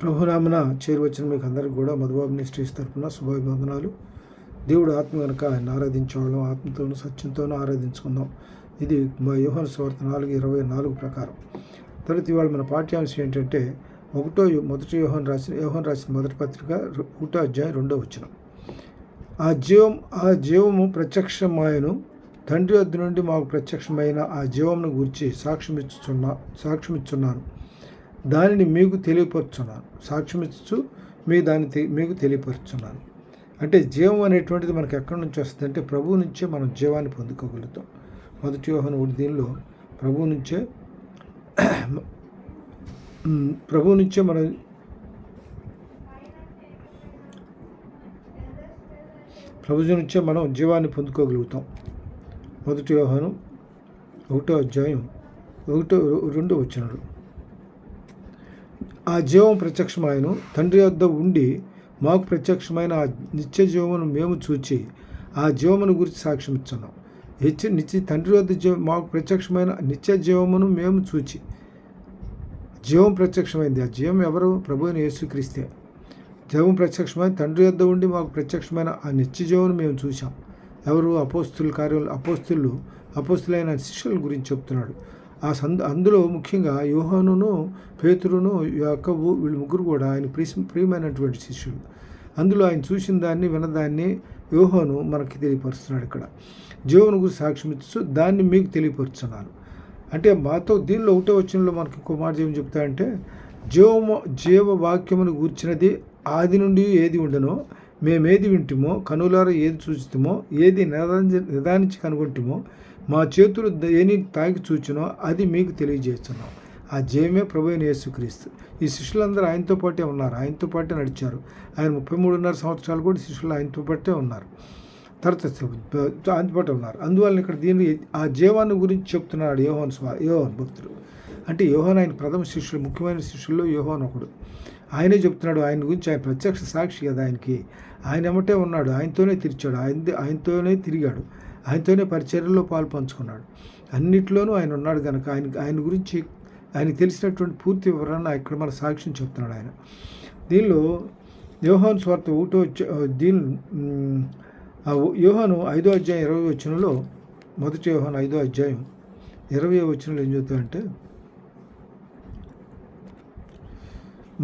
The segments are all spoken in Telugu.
ప్రభునామన చేరువచ్చిన మీకు అందరికీ కూడా మధుబాబు మినిస్ట్రీస్ తరఫున శుభాభివందనాలు. దేవుడు ఆత్మ కనుక ఆయన ఆరాధించేవాళ్ళం, ఆత్మతోనూ సత్యంతోనూ ఆరాధించుకుందాం. ఇది యోహాను సువార్త 4:24 ప్రకారం. తర్వాత ఇవాళ మన పాఠ్యాంశం ఏంటంటే మొదటి యోహాను రాసిన మొదటి పత్రిక 1వ అధ్యాయం 2వ వచనం. ఆ జీవము ప్రత్యక్షమాయను, తండ్రి వద్ద నుండి మాకు ప్రత్యక్షమైన ఆ జీవమును గురించి సాక్ష్యమిచ్చున్నాను, దానిని మీకు తెలియపరుచున్నాను. సాక్ష్యమిచ్చు మీకు తెలియపరుచున్నాను అంటే జీవం అనేటువంటిది మనకు ఎక్కడి నుంచి వస్తుందంటే ప్రభువు నుంచే మనం జీవాన్ని పొందుకోగలుగుతాం. మొదటి యోహాను 1 దీనిలో ప్రభువు నుంచే మనం జీవాన్ని పొందుకోగలుగుతాం. మొదటి యోహాను 1వ అధ్యాయం 2వ వచనం. ఆ జీవం ప్రత్యక్షమాయను, తండ్రి వద్ద ఉండి మాకు ప్రత్యక్షమైన ఆ నిత్య జీవమును మేము చూచి ఆ జీవమును గురించి సాక్ష్యం ఇస్తున్నాం. తండ్రి వద్ద మాకు ప్రత్యక్షమైన నిత్య జీవమును మేము చూచి, జీవం ప్రత్యక్షమైంది. ఆ జీవం ఎవరు? ప్రభు అయిన యేసుక్రీస్తే. జీవం ప్రత్యక్షమైన తండ్రి వద్ద ఉండి మాకు ప్రత్యక్షమైన ఆ నిత్య జీవమును మేము చూసాం. ఎవరు? అపోస్తులైన శిష్యుల గురించి చెప్తున్నాడు. అందులో ముఖ్యంగా యోహానును, పేతురును, యాకోబు వీళ్ళు ముగ్గురు కూడా ఆయన ప్రియమైనటువంటి శిష్యులు. అందులో ఆయన చూసిన దాన్ని, విన్నదాన్ని యోహాను మనకి తెలియపరుస్తున్నాడు. ఇక్కడ జీవను గురించి సాక్ష్యం ఇస్తూ దాన్ని మీకు తెలియపరుచున్నాను అంటే మాతో దీనిలో 1వ వచనంలో మనకి కుమార్ జీవం చెప్తాడంటే జీవవాక్యమును గూర్చినది ఆది నుండి ఏది ఉండనో మేమేది వింటిమో, కనులారా ఏది చూచితమో, ఏది నిదానించి కనుగొంటిమో, మా చేతులు ఏని తాకి చూచినో అది మీకు తెలియజేస్తున్నాం. ఆ జయమే ప్రభు అయిన యేసుక్రీస్తు. ఈ శిష్యులందరూ ఆయనతో పాటే ఉన్నారు, ఆయనతో పాటే నడిచారు. ఆయన 33.5 సంవత్సరాలు కూడా శిష్యులు ఆయనతో పాటే ఉన్నారు. తర్వాత ఆయనతో పాటే ఉన్నారు. అందువల్ల ఇక్కడ దీన్ని ఆ జీవాన్ని గురించి చెప్తున్నాడు యోహాను భక్తుడు. అంటే యోహాను ఆయన ప్రథమ శిష్యులు, ముఖ్యమైన శిష్యుల్లో యోహాను ఒకడు. ఆయనే చెప్తున్నాడు ఆయన గురించి. ఆయన ప్రత్యక్ష సాక్షి కదా ఆయనకి. ఆయన ఎమ్మటే ఉన్నాడు, ఆయనతోనే తిరిచాడు, ఆయనతోనే తిరిగాడు, ఆయనతోనే పరిచర్యలో పాలు పంచుకున్నాడు. అన్నిట్లోనూ ఆయన ఉన్నాడు కనుక ఆయన గురించి ఆయనకు తెలిసినటువంటి పూర్తి వివరణ ఇక్కడ మన సాక్ష్యం చెప్తున్నాడు ఆయన. దీనిలో యోహాను సువార్త యోహాను 5వ అధ్యాయం 20వ వచనంలో, మొదటి యోహాను 5వ అధ్యాయం 20వ వచనంలో ఏం చెప్తాడంటే,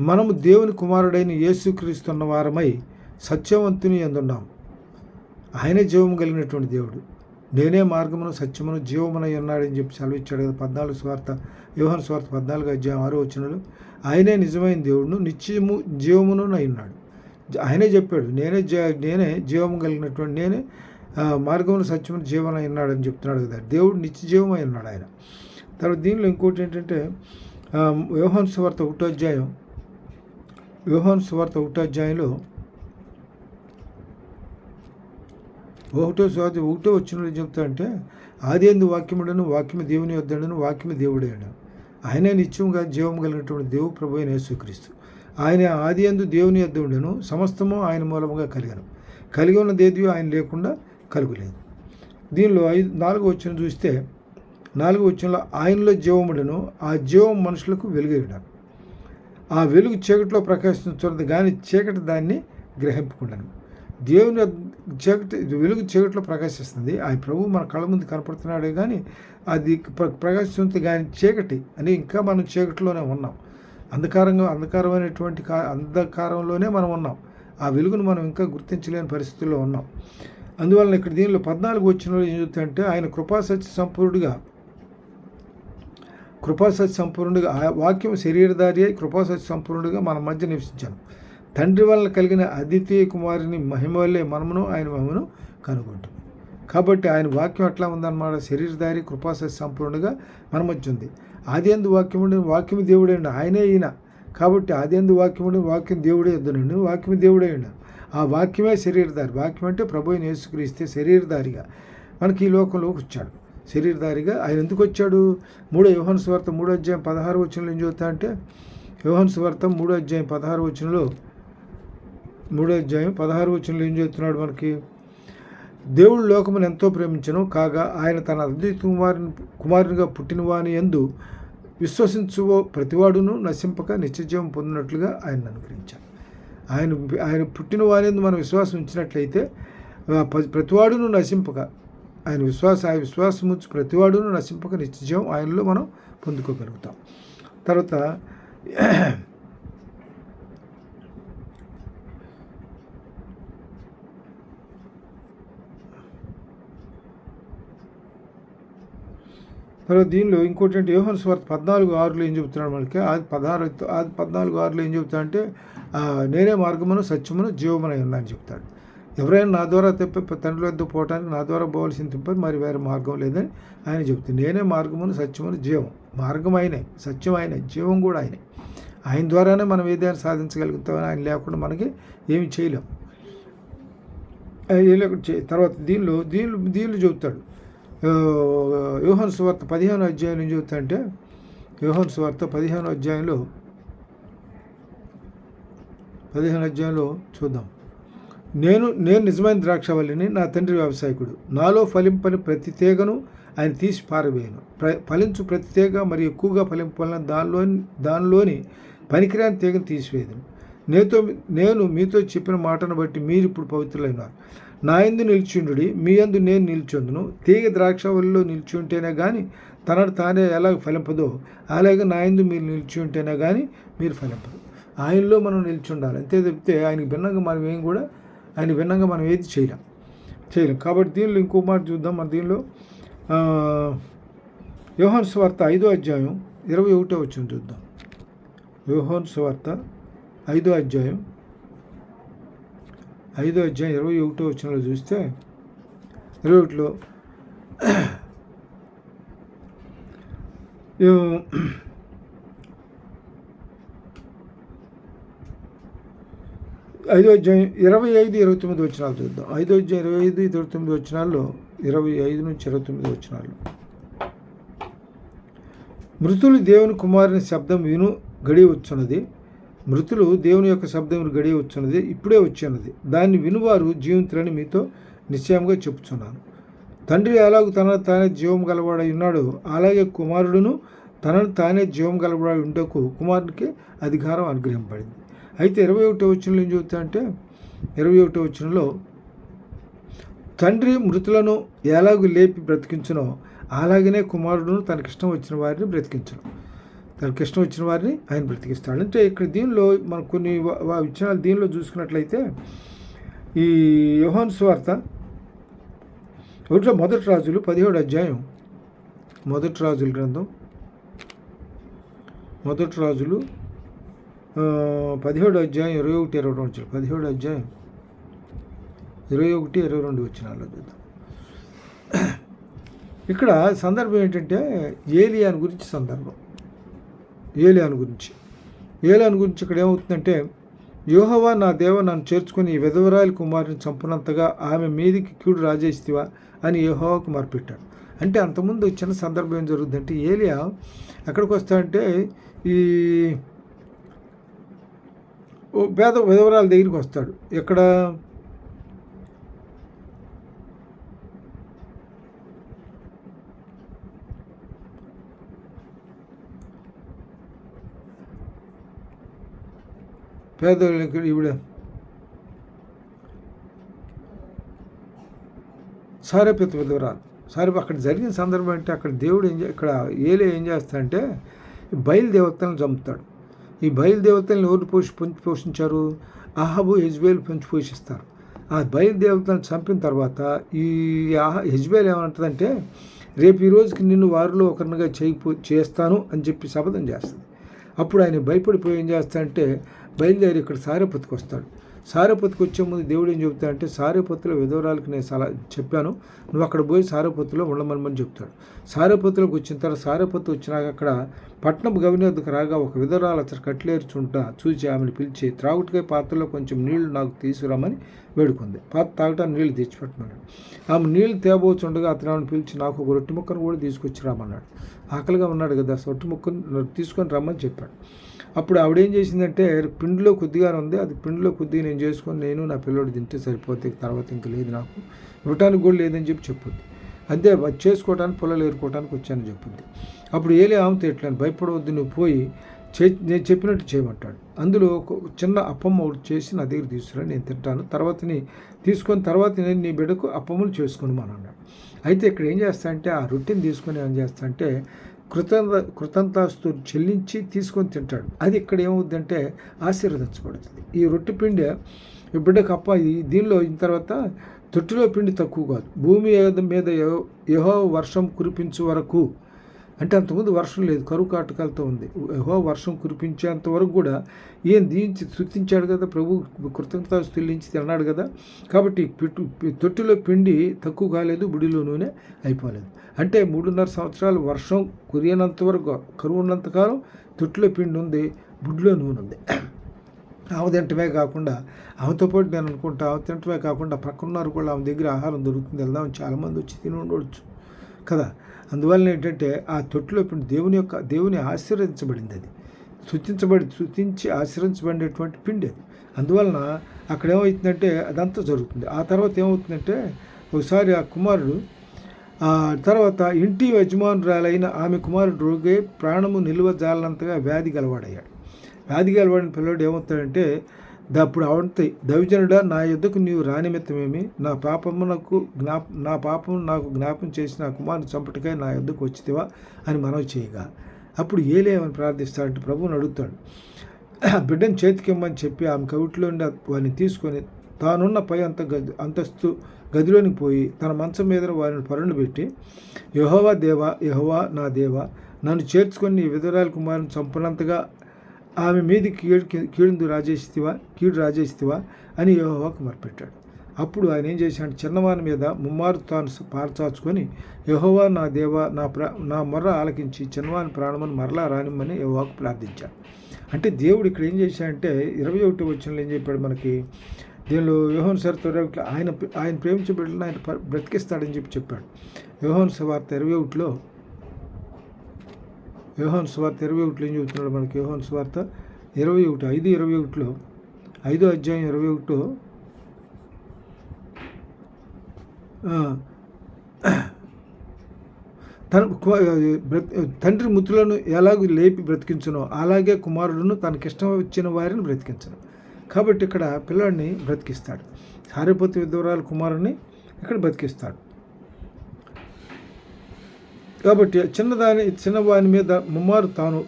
మనము దేవుని కుమారుడైన యేసుక్రీస్తున్న వారమై సత్యవంతుని యందున్నాం. ఆయనే జీవము కలిగినటువంటి దేవుడు. నేనే మార్గమును సత్యమును జీవమునై ఉన్నాడని చెప్పి సెలవిచ్చాడు కదా. యోహాను సువార్త 14వ అధ్యాయం 6వ వచనంలో ఆయనే నిజమైన దేవుడును నిత్యము జీవమును ఉన్నాడు. ఆయనే చెప్పాడు, నేనే జీవము కలిగినటువంటి, నేనే మార్గమును సత్యమును జీవనై ఉన్నాడని చెప్తున్నాడు కదా. దేవుడు నిత్య జీవమై ఉన్నాడు ఆయన. తర్వాత దీనిలో ఇంకోటి ఏంటంటే యోహాను సువార్త 1వ అధ్యాయంలో 1వ వచనంలో చెప్తాడంటే, ఆదియందు వాక్యముడను, వాక్యము దేవుని యొద్దను, వాక్యము దేవుడే అను. ఆయనే నిత్యముగా జీవం కలిగినటువంటి దేవుడు ప్రభు అయిన యేసుక్రీస్తు. ఆయన ఆదియందు దేవుని యొద్ద ఉండెను, సమస్తము ఆయన మూలముగా కలిగి ఉన్నదేది ఆయన లేకుండా కలుగులేదు. దీనిలో 4వ వచనం చూస్తే, 4వ వచనంలో ఆయనలో జీవముడను, ఆ జీవం మనుషులకు వెలుగైనాడు. ఆ వెలుగు చీకటిలో ప్రకాశించున్నది కానీ చీకటి దాన్ని గ్రహింపకుండాను. దేవుని వెలుగు చీకటిలో ప్రకాశిస్తుంది. ఆ ప్రభు మన కళ్ళ ముందు కనపడుతున్నాడే కానీ అది ప్రకాశిస్తుంది కానీ చీకటి అని ఇంకా మనం చీకటిలోనే ఉన్నాం. అంధకారంలోనే మనం ఉన్నాం. ఆ వెలుగును మనం ఇంకా గుర్తించలేని పరిస్థితుల్లో ఉన్నాం. అందువలన ఇక్కడ దీనిలో 14 వచనంలో ఏం చెప్తాడంటే, ఆయన కృపాసత్య సంపూర్ణుడిగా ఆ వాక్యం శరీరధారి అయి కృపాసత్య సంపూర్ణుడిగా మన మధ్య నివసించాను. తండ్రి వల్ల కలిగిన అద్వితీయ కుమారుని మహిమ వల్లే మనమును ఆయన మహిమను కనుగొంటాం. కాబట్టి ఆయన వాక్యం ఎట్లా ఉందన్నమాట, శరీరధారి కృపాసత్య సంపూర్ణుడిగా మన మధ్య ఉంది. ఆదియందు వాక్యముండి, వాక్యము దేవుడే ఉండి, ఆయనే ఈయన. కాబట్టి ఆదియందు వాక్యముండి, వాక్యం దేవుడే వద్దనండి, వాక్యము దేవుడే ఉండి. ఆ వాక్యమే శరీరధారి. వాక్యం అంటే ప్రభు అయిన యేసుక్రీస్తే శరీరధారిగా మనకి ఈ లోకంలోకి వచ్చాడు. శరీరధారిగా ఆయన ఎందుకు వచ్చాడు? యోహాను సువార్త 3వ అధ్యాయం 16వ వచనంలో ఏం చెబుతా అంటే, యోహాను సువార్త 3వ అధ్యాయం 16వ వచనంలో ఏం చెబుతున్నాడు మనకి? దేవుడు లోకమును ఎంతో ప్రేమించను కాగా ఆయన తన అద్వితీయ కుమారునిగా పుట్టిన వాని యందు విశ్వసించు ప్రతివాడును నశింపక నిత్యజీవం పొందినట్లుగా ఆయన అనుగ్రహించారు. ఆయన పుట్టిన వారిని మనం విశ్వాసం ఉంచినట్లయితే ప్రతివాడును నశింపక ఆయన విశ్వాసం ఉంచి ప్రతివాడును నశింపక నిత్యజీవం ఆయనలో మనం పొందుకోగలుగుతాం. తర్వాత దీనిలో ఇంకోటి అంటే యోహాను సువార్త 14:6 ఏం చెబుతున్నాడు మనకి, అది 14:6 ఏం చెబుతాడంటే నేనే మార్గమును సత్యమును జీవమునై ఉన్నానని చెప్తాడు. ఎవరైనా నా ద్వారా తప్ప తండ్రి వద్ద పోవటానికి నా ద్వారా పోవాల్సిన తప్ప మరి వేరే మార్గం లేదని ఆయన చెప్తాడు. నేనే మార్గమును సత్యమును జీవం. మార్గం ఆయనే, సత్యం ఆయనే, జీవం కూడా ఆయనే. ఆయన ద్వారానే మనం ఏదైనా సాధించగలుగుతామని, ఆయన లేకుండా మనకి ఏమి చేయలేం. తర్వాత దీనిలో చెబుతాడు యోహాను సువార్త 15వ అధ్యాయం ఏం చెబుతాడంటే, యోహాను సువార్త 15వ అధ్యాయంలో చూద్దాం. నేను నిజమైన ద్రాక్షవల్లిని, నా తండ్రి వ్యవసాయకుడు. నాలో ఫలింపని ప్రతి తీగను ఆయన తీసి పారవేయను. ఫలించు ప్రతి తీగ మరి ఎక్కువగా ఫలింపాలని దానిలోని పనికిరాని తీగను తీసివేయను. నేను మీతో చెప్పిన మాటను బట్టి మీరు ఇప్పుడు పవిత్రులైనారు. నా యందు నిలిచిండుడి, మీ యందు నేను నిలిచుందును. తీగ ద్రాక్షవల్లిలో నిలిచి ఉంటేనే కానీ తనను తానే ఎలాగ ఫలింపదో అలాగే నా యందు మీరు నిలిచి ఉంటేనే కానీ మీరు ఫలింపదు. ఆయనలో మనం నిలిచి ఉండాలి. అంతే తప్పితే ఆయనకి భిన్నంగా మనం ఏది చేయలేం. కాబట్టి దీనిలో ఇంకో మాట చూద్దాం. మన దీనిలో యోహాను సువార్త 5వ అధ్యాయం 21వ వచనం చూద్దాం. యోహాను సువార్త 5వ అధ్యాయం 21వ వచనంలో చూస్తే 21లో 5వ అధ్యాయం 25-29 వచనాలు చూద్దాం. 5వ అధ్యాయం 25-29 వచనాల్లో 25-29 వచనాలు. మృతులు దేవుని కుమారుని శబ్దం విను గడి వచ్చున్నది. మృతులు దేవుని యొక్క శబ్దం గడి వచ్చున్నది, ఇప్పుడే వచ్చిన్నది. దాన్ని వినువారు జీవితులని మీతో నిశ్చయంగా చెప్పుచున్నాను. తండ్రి ఎలాగూ తనను తానే జీవం గలవాడై ఉన్నాడు, అలాగే కుమారుడును తనను తానే జీవం గలవాడై ఉండకు కుమారునికి అధికారం అనుగ్రహింపబడింది. అయితే 21వ వచనంలో ఏం చెబుతాడంటే, 21వ వచనంలో తండ్రి మృతులను ఎలాగూ లేపి బ్రతికించునో అలాగనే కుమారుడును తనకిష్టం వచ్చిన వారిని బ్రతికించును. తనకిష్టం వచ్చిన వారిని ఆయన బ్రతికిస్తాడు. అంటే ఇక్కడ దీనిలో మనం కొన్ని విషయాలు దీనిలో చూసుకున్నట్లయితే, ఈ యోహాను సువార్త మొదటి రాజులు 17వ అధ్యాయం, మొదటి రాజుల గ్రంథం, మొదటి రాజులు 17వ అధ్యాయం 21-22 వచనాలు. 17వ అధ్యాయం 21-22 వచనాల్లో చూద్దాం. ఇక్కడ సందర్భం ఏంటంటే ఏలియాను గురించి సందర్భం. ఏలియాను గురించి ఇక్కడ ఏమవుతుందంటే, యెహోవా నా దేవ నన్ను చేర్చుకుని ఈ విధవరాలి కుమారుని చంపునంతగా ఆమె మీదికి కీడు రాజేస్తావా అని యెహోవాకు మొరపెట్టాడు. అంటే అంతకుముందు చిన్న సందర్భం ఏం జరుగుతుందంటే, ఏలియా ఎక్కడికి వస్తాడంటే ఈ విధవరాల దగ్గరికి వస్తాడు. ఎక్కడ పేదవాళ్ళకి ఈవిడ సారెపేత విధవరాలు. అక్కడ జరిగిన సందర్భం అంటే, అక్కడ దేవుడు ఇక్కడ ఏలియా ఏం చేస్తాడంటే బయలుదేవతలను చంపుతాడు. ఈ బయలుదేవతలను ఎవరు పోషించారు? అహాబు, యెజ్బేలు పోషిస్తారు. ఆ బయలుదేవతలను చంపిన తర్వాత ఈ యెజ్బేలు ఏమంటుందంటే, రేపు ఈ రోజుకి నిన్ను వారిలో ఒకరినిగా చేస్తాను అని చెప్పి శపథం చేస్తుంది. అప్పుడు ఆయన భయపడిపోయి ఏం చేస్తాడంటే బయలుదేరి ఇక్కడ సారెపతికి వస్తాడు. సారెపతికి వచ్చే ముందు దేవుడు ఏం చెబుతాడంటే, సారెపతిలో విధవరాలకు నేను సలహా చెప్పాను, నువ్వు అక్కడ పోయి సారెపతిలో ఉండమని చెప్తాడు. సారెపతిలోకి వచ్చిన తర్వాత సారెపతి వచ్చినాక అక్కడ పట్నం గవర్నర్ దగ్గర రాగా ఒక విధవరాలు అతను కట్లేరుచుంటా చూసి ఆమెను పిలిచి త్రాగుటికై పాత్రలో కొంచెం నీళ్లు నాకు తీసుకురామని వేడుకుంది. పాత్ర తాగటానికి నీళ్లు తెచ్చిపెట్టమన్నాడు. ఆమె నీళ్లు తేబోచుండగా అతను ఆమెను పిలిచి నాకు ఒక రొట్టె ముక్కను కూడా తీసుకొచ్చి రామన్నాడు. ఆకలిగా ఉన్నాడు కదా, రొట్టె ముక్కను తీసుకొని రమ్మని చెప్పాడు. అప్పుడు ఆవిడేం చేసిందంటే, పిండిలో కొద్దిగానే ఉంది, అది పిండిలో కొద్దిగా నేను చేసుకొని నేను నా పిల్లోడు తింటే సరిపోతే తర్వాత ఇంక లేదు, నాకు ఇవ్వటానికి కూడా లేదని చెప్పి చెప్పుద్ది. అదే చేసుకోవడానికి పొలాలు ఏరుకోవడానికి వచ్చానని చెప్పింది. అప్పుడు ఏలీ ఆమెతో ఎట్లని భయపడవద్దు, నువ్వు పోయి నేను చెప్పినట్టు చేయమంటాడు. అందులో ఒక చిన్న అప్పమ్మ ఒకటి చేసి నా దగ్గర తీసుకురా, నేను తింటాను, తర్వాత నేను నీ బిడ్డకు అప్పములు చేసుకుని అన్నాడు. అయితే ఇక్కడ ఏం చేస్తా అంటే ఆ రొట్టెని తీసుకొని ఏం చేస్తా అంటే కృతంతాస్తు చెల్లించి తీసుకొని తింటాడు. అది ఇక్కడ ఏమవుద్దంటే ఆశీర్వదించబడుతుంది. ఈ రొట్టె పిండి బిడ్డకు అప్ప దీనిలో అయిన తర్వాత తొట్టిలో పిండి తక్కువ కాదు, భూమి మీద యెహోవా వర్షం కురిపించే వరకు, అంటే అంతకుముందు వర్షం లేదు, కరువు కాటకాలతో ఉంది. యెహోవా వర్షం కురిపించేంత వరకు కూడా ఈయన దీనికి స్తుతించాడు కదా, ప్రభు కృతజ్ఞత స్తుతించి తిన్నాడు కదా. కాబట్టి తొట్టిలో పిండి తక్కువ కాలేదు, బుడిలో నూనె అయిపోలేదు. అంటే 3.5 సంవత్సరాలు వర్షం కురియనంత వరకు, కరువు ఉన్నంతకాలం తొట్టిలో పిండి ఉంది, బుడిలో నూనె ఉంది. ఆమె తింటమే కాకుండా, ఆమెతో పాటు నేను అనుకుంటా ఆమె తింటమే కాకుండా పక్కనున్నారు కూడా ఆమె దగ్గర ఆహారం దొరుకుతుంది, వెళ్దామని చాలామంది వచ్చి తిని ఉండవచ్చు కదా. అందువల్ల ఏంటంటే ఆ తొట్టిలో పిండి దేవుని ఆశీర్వదించబడింది, అది స్తుతించి ఆశీర్వదించబడినటువంటి పిండి అది. అందువలన అక్కడ ఏమవుతుందంటే అదంతా జరుగుతుంది. ఆ తర్వాత ఏమవుతుందంటే ఒకసారి ఆ కుమారుడు తర్వాత ఇంటి యజమానురాలైన ఆమె కుమారుడు రోగే ప్రాణము నిలువ జాలనంతగా వ్యాధి గలవాడయ్యాడు. వ్యాధి గలవాడిన పిల్లవాడు ఏమవుతాడంటే అప్పుడు అవంతి, దైవజనుడా నా యొద్దకు నీవు రానిమిత్తమేమి, నా పాపము నాకు జ్ఞాపం చేసి నా కుమారుని చంపటికై నా యొద్దకు వచ్చితివా అని మనవి చేయగా, అప్పుడు ఏలేమని ప్రార్థిస్తాడంటే ప్రభువుని అడుగుతాడు. బిడ్డను చేతికిమ్మని చెప్పి ఆమె కవిటిలో వాడిని తీసుకొని తానున్న పై అంతస్తు గదిలోనికి పోయి తన మంచం మీద వారిని పరుండు పెట్టి, యెహోవా నా దేవా, నన్ను చేర్చుకొని నీ విధవరాలి కుమారుని చంపనంతగా ఆమె మీది కీడు రాజేసితివా అని యెహోవాకు మొరపెట్టాడు. అప్పుడు ఆయన ఏం చేశాడు, చిన్నవాని మీద ముమ్మారు తాను పారచాచుకొని, యెహోవా నా దేవా, నా మొర్ర ఆలకించి చిన్నవాని ప్రాణమును మరలా రానిమ్మని యెహోవాకు ప్రార్థించాడు. అంటే దేవుడు ఇక్కడ ఏం చేశాడంటే 21వ వచనంలో ఏం చెప్పాడు మనకి, దీనిలో యోహాను సువార్త ఆయన ప్రేమించే బిడ్డలను ఆయన బ్రతికిస్తాడని చెప్పాడు. యోహాను సువార్త 21లో ఏం చెబుతున్నాడు మనకి, యోహాను సువార్త 5:21లో 5వ అధ్యాయం 21 తండ్రి మృతులను ఎలాగూ లేపి బ్రతికించునో అలాగే కుమారుడును తనకిష్టం వచ్చిన వారిని బ్రతికించను. కాబట్టి ఇక్కడ పిల్లాడిని బ్రతికిస్తాడు. సారెపోతు విధవరాలు కుమారుని ఇక్కడ బ్రతికిస్తాడు. కాబట్టి చిన్నవాని మీద ముమ్మారు తాను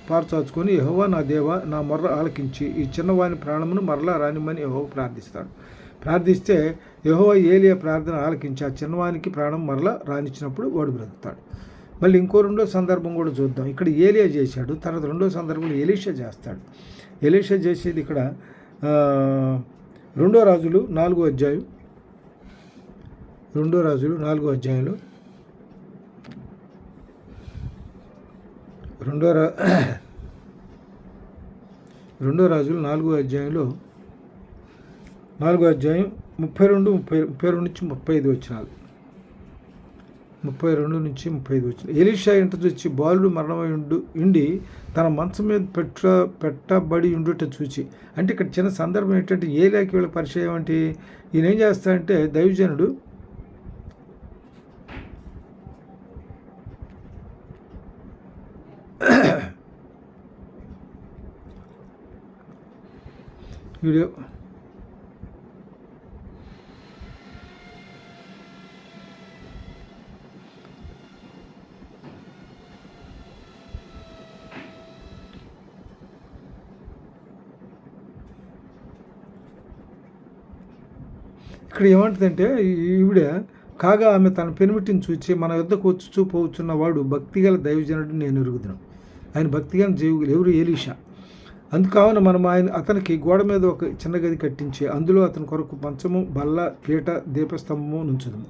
పారచాచుకొని, యెహోవా నా దేవా, నా మొర్ర ఆలకించి ఈ చిన్నవాని ప్రాణమును మరలా రానిమ్మని యెహోవా ప్రార్థిస్తాడు. ప్రార్థిస్తే యెహోవా ఏలియా ప్రార్థన ఆలకించి ఆ చిన్నవానికి ప్రాణం మరలా రానిచ్చినప్పుడు వాడు బ్రతుకుతాడు. మళ్ళీ ఇంకో రెండో సందర్భం కూడా చూద్దాం. ఇక్కడ ఏలియా చేశాడు, తర్వాత రెండో సందర్భంలో ఎలీషా చేస్తాడు. ఎలీషా చేసేది ఇక్కడ 2 రాజులు 4వ అధ్యాయం, 2 రాజులు 4వ అధ్యాయంలో 2 రాజులు 4వ అధ్యాయంలో 4వ అధ్యాయం 32 నుంచి 35 వచనాలు, 32 నుంచి 35 వచనాలు. ఎలీషా ఇంట చూచి బాలుడు మరణమై ఉండి తన మంచం మీద పెట్టబడి ఉండుట చూచి, అంటే ఇక్కడ చిన్న సందర్భం ఏంటంటే ఏలియాకి వీళ్ళ పరిచయం ఏంటి, ఈయన ఏం చేస్తాడంటే దైవజనుడు వీడియో ఇక్కడ ఏమంటుందంటే ఈవిడ కాగా ఆమె తన పెనిమిటిని చూచి, మన యొద్దకు వచ్చి పోవచ్చున్న వాడు భక్తిగల దైవజనుడు నేను ఎరుగుదును. ఆయన భక్తిగల జీవులు ఎవరు, ఎలీషా. అందుకావున మనం అతనికి గోడ మీద ఒక చిన్న గది కట్టించి అందులో అతని కొరకు మంచము, బల్ల, పీట, దీపస్తంభము నుంచుదాము.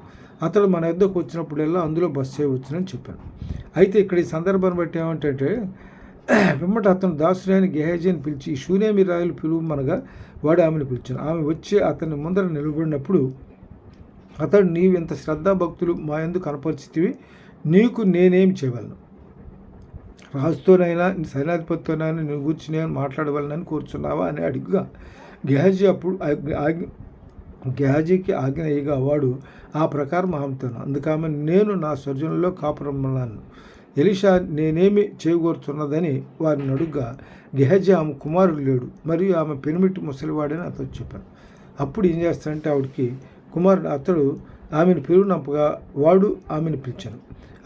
అతడు మన యొద్దకు వచ్చినప్పుడల్లా అందులో బస చేయవచ్చునని చెప్పాను. అయితే ఇక్కడ ఈ సందర్భాన్ని బట్టి ఏమంటే పిమ్మట అతను దాసుడైన గెహాజీని పిలిచి, ఈ షూనేమి రాయలు పిలువమనగా వాడు ఆమెను పిలిచాను. ఆమె వచ్చి అతని ముందర నిలబడినప్పుడు అతడు, నీవు ఇంత శ్రద్ధాభక్తులు మా యందు కనపరిచితివి, నీకు నేనేం చేయగలను, రాజుతోనైనా సైన్యాధిపతితోనైనా నేను కూర్చుని మాట్లాడవలనని కూర్చున్నావా అని అడిగా. గెహాజీ అప్పుడు గేహజీకి ఆజ్ఞ ఇయ్యగా వాడు ఆ ప్రకారం ఆమెతోను. అందుకామె నేను నా స్వర్జనంలో కాపురమన్నాను. ఎలీషా నేనేమి చేయగోరుతున్నదని వారిని అడుగ్గా గెహజీ ఆమె కుమారుడు లేడు మరియు ఆమె పెనిమిటి ముసలివాడని అతడు చెప్పాను. అప్పుడు ఏం చేస్తాడంటే ఆవిడకి కుమారుడు అతడు ఆమెను పిలువనంపగా వాడు ఆమెను పిలిచాను.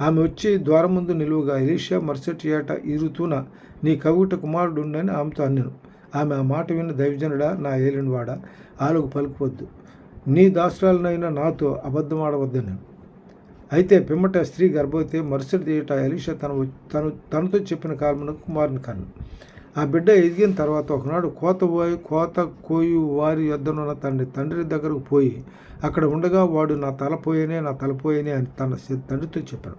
ఆమె వచ్చి ద్వారం ముందు నిలువగా ఎలీషా మరుసటి ఏట ఈ ఋతువున నీ కవిట కుమారుడు ఉండని ఆమెతో అన్నాను. ఆమె ఆ మాట విన్న దైవజనుడా నా ఏలినవాడా ఆలకు పలుకువద్దు, నీ దాసురాలనైనా నాతో అబద్ధమాడవద్దని. అయితే పిమ్మట స్త్రీ గర్భవతి మరుసటి ఏట ఎలీషా తనతో చెప్పిన కాలమునకు కుమారుని కన్ను. ఆ బిడ్డ ఎదిగిన తర్వాత ఒకనాడు కోత కోయు వారి యొద్దనున్న తండ్రి దగ్గరకు పోయి అక్కడ ఉండగా వాడు నా తల పోయేనే అని తన తండ్రితో చెప్పాడు.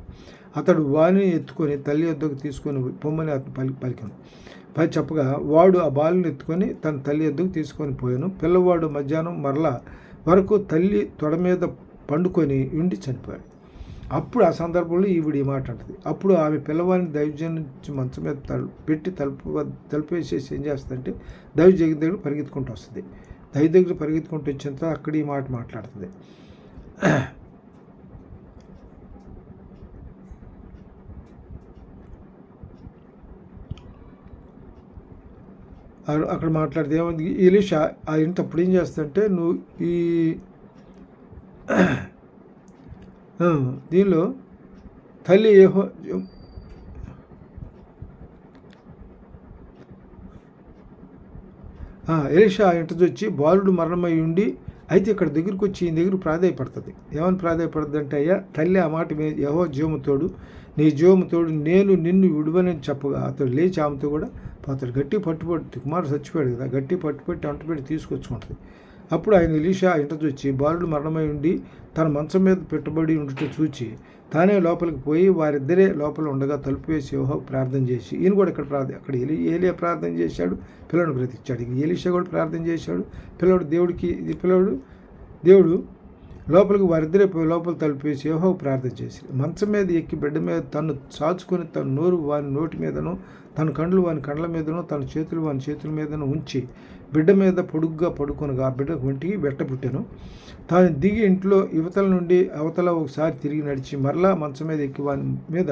అతడు వారిని ఎత్తుకొని తల్లి యొద్దకు తీసుకొని పొమ్మని అతను పలికాను. చెప్పగా వాడు ఆ బాలుని ఎత్తుకొని తన తల్లి యొద్దకు తీసుకొని పోయాను. పిల్లవాడు మధ్యాహ్నం మరలా వరకు తల్లి తొడ మీద పండుకొని ఉండి చనిపోయాడు. అప్పుడు ఆ సందర్భంలో ఈవిడ ఈ మాట అంటుంది. అప్పుడు ఆమె పిల్లవాడిని దైవజనం నుంచి మంచం మీద పెట్టి తలుపు వేసేసి ఏం చేస్తుందంటే దైవజనం దగ్గర పరిగెత్తుకుంటూ వస్తుంది. దైవ దగ్గర పరిగెత్తుకుంటూ వచ్చిన తర్వాత అక్కడ ఈ మాట మాట్లాడుతుంది. అక్కడ మాట్లాడితే ఏమైంది ఎలీషా ఆ ఇంటి అప్పుడు ఏం చేస్తుందంటే నువ్వు ఈ దీనిలో తల్లి ఎలీషా ఇంటికి వచ్చి బాలుడు మరణమై ఉండి అయితే ఇక్కడ దగ్గరికి వచ్చి ఈయన దగ్గర ప్రాధాయపడుతుంది. ఏమని ప్రాధాయపడుతుంది అంటే అయ్యా తల్లి ఆ మాట మీద యెహోవా జీవముతోడు నీ జీవముతోడు నేను నిన్ను విడువనని చెప్పగా అతడు లేచి ఆమెతో కూడా పోతాడు. గట్టి పట్టుబట్టి కుమారుడు చచ్చిపోయాడు కదా, గట్టి పట్టుబట్టి అంటుపెట్టి తీసుకొచ్చుకుంటుంది. అప్పుడు ఆయన ఎలీషా ఇంటికి వచ్చి బాలుడు మరణమై ఉండి తన మంచం మీద పెట్టుబడి ఉండుట చూచి తానే లోపలికి పోయి వారిద్దరే లోపల ఉండగా తలుపు వేసి యెహోవాకు ప్రార్థన చేసి ఈయన కూడా అక్కడ ఏలియా ప్రార్థన చేశాడు, పిల్లడు బ్రతికిచ్చాడు. ఎలీషా కూడా ప్రార్థన చేశాడు. దేవుడు లోపలికి వారిద్దరే పోయి లోపల తలుపు వేసి యెహోవాకు ప్రార్థన చేసి మంచం మీద ఎక్కి బిడ్డ మీద తను చాచుకొని తన నోరు వాని నోటి మీదను తన కండ్లు వాని కండ్ల మీదను తన చేతులు వాని చేతుల మీదను ఉంచి బిడ్డ మీద పొడుగ్గా పడుకొనగా ఆ బిడ్డ ఒంటికి బెట్ట పుట్టాను. తాను దిగి ఇంట్లో యువతల నుండి అవతల ఒకసారి తిరిగి నడిచి మరలా మంచం మీద ఎక్కి వాని మీద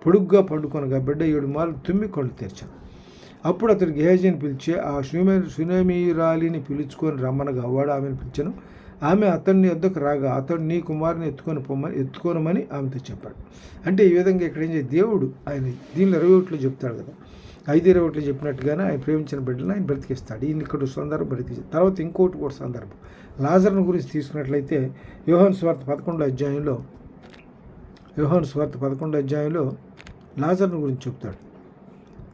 పొడుగ్గా పండుకొనగా బిడ్డ 7 మార్లు తుమ్మి కళ్ళు తెరిచాను. అప్పుడు అతడు గెహజీని పిలిచి ఆ షూనేమీయురాలిని పిలుచుకొని రమ్మనగా వాడు ఆమెను పిలిచాను. ఆమె అతన్ని వద్దకు రాగా అతడు నీ కుమారుని ఎత్తుకోనమని ఆమెతో చెప్పాడు. అంటే ఈ విధంగా ఇక్కడ ఏం చేసి దేవుడు ఆయన దీనిలో 21లో చెప్తాడు కదా, 5:21లో చెప్పినట్టుగానే ఆయన ప్రేమించిన బిడ్డలను ఆయన బ్రతికిస్తాడు. ఈయన ఇక్కడ సందర్భం బ్రతికిస్తాడు. తర్వాత ఇంకోటి కూడా సందర్భం లాజరును గురించి తీసుకున్నట్లయితే యోహాను సువార్త 11వ అధ్యాయంలో లాజరును గురించి చెప్తాడు.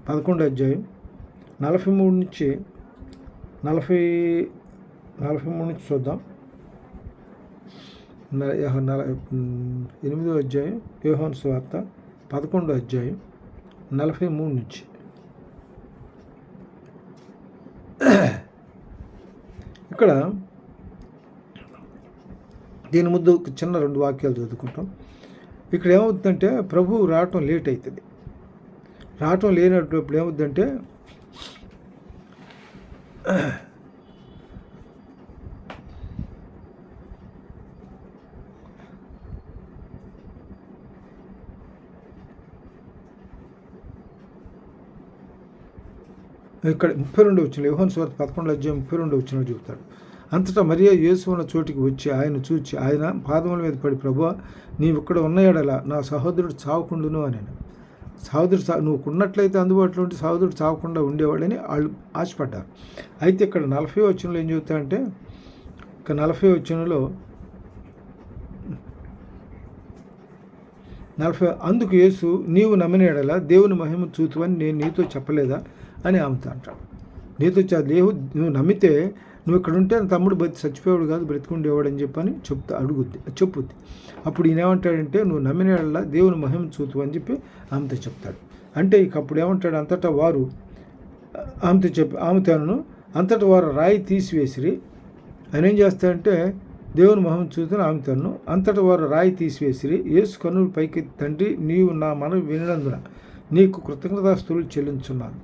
11వ అధ్యాయం 43 నుంచి 43 నుంచి చూద్దాం. 8వ అధ్యాయం యోహాను సువార్త 11వ అధ్యాయం 43 నుంచి. ఇక్కడ దీని ముందు చిన్న 2 వాక్యాలు చదువుకుంటాం. ఇక్కడ ఏమవుతుందంటే ప్రభువు రావటం లేట్ అవుతుంది. రావటం లేనప్పుడు ఏమవుతుందంటే ఇక్కడ 32 వచ్చిన యోహాను సువార్త 11వ అధ్యాయం 32 వచ్చిన చెబుతాడు. అంతటా మరియా యేసు ఉన్న చోటికి వచ్చి ఆయన చూచి ఆయన పాదముల మీద పడి ప్రభువా నీవు ఇక్కడ ఉన్న ఎడల నా సహోదరుడు చావకుండును అని. సహోదరుడు నువ్వు ఉన్నట్లయితే అందుబాటులో ఉంటే సహోదరుడు చావకుండా ఉండేవాడని వాళ్ళు ఆశపడ్డారు. అయితే ఇక్కడ 40వ వచనంలో ఏం చెబుతాయంటే ఇక 40వ వచనంలో అందుకు యేసు నీవు నమ్మిన ఎడల దేవుని మహిమ చూతువని నేను నీతో చెప్పలేదా అని ఆమెతో అంటాడు. నీతో నువ్వు నమ్మితే నువ్వు ఇక్కడ ఉంటే తమ్ముడు చచ్చిపోయాడు కాదు బ్రతికుండేవాడు అని చెప్పని చెప్పుద్ది. అప్పుడు ఈయన ఏమంటాడంటే నువ్వు నమ్మిన ఎడల దేవుని మహిమ చూతు అని చెప్పి ఆమెతో చెప్తాడు. అంటే ఇక అప్పుడు ఏమంటాడు అంతటా వారు అంతటా వారు రాయి తీసివేసిరి. ఆయన ఏం చేస్తాడంటే దేవుని మహిమ చూతుని ఆమెతోను అంతటా వారు రాయి తీసివేసిరి. యేసు కన్నులు పైకి తండ్రి నీవు నా మనవి వినినందున నీకు కృతజ్ఞతాస్తుతులు చెల్లించున్నాను.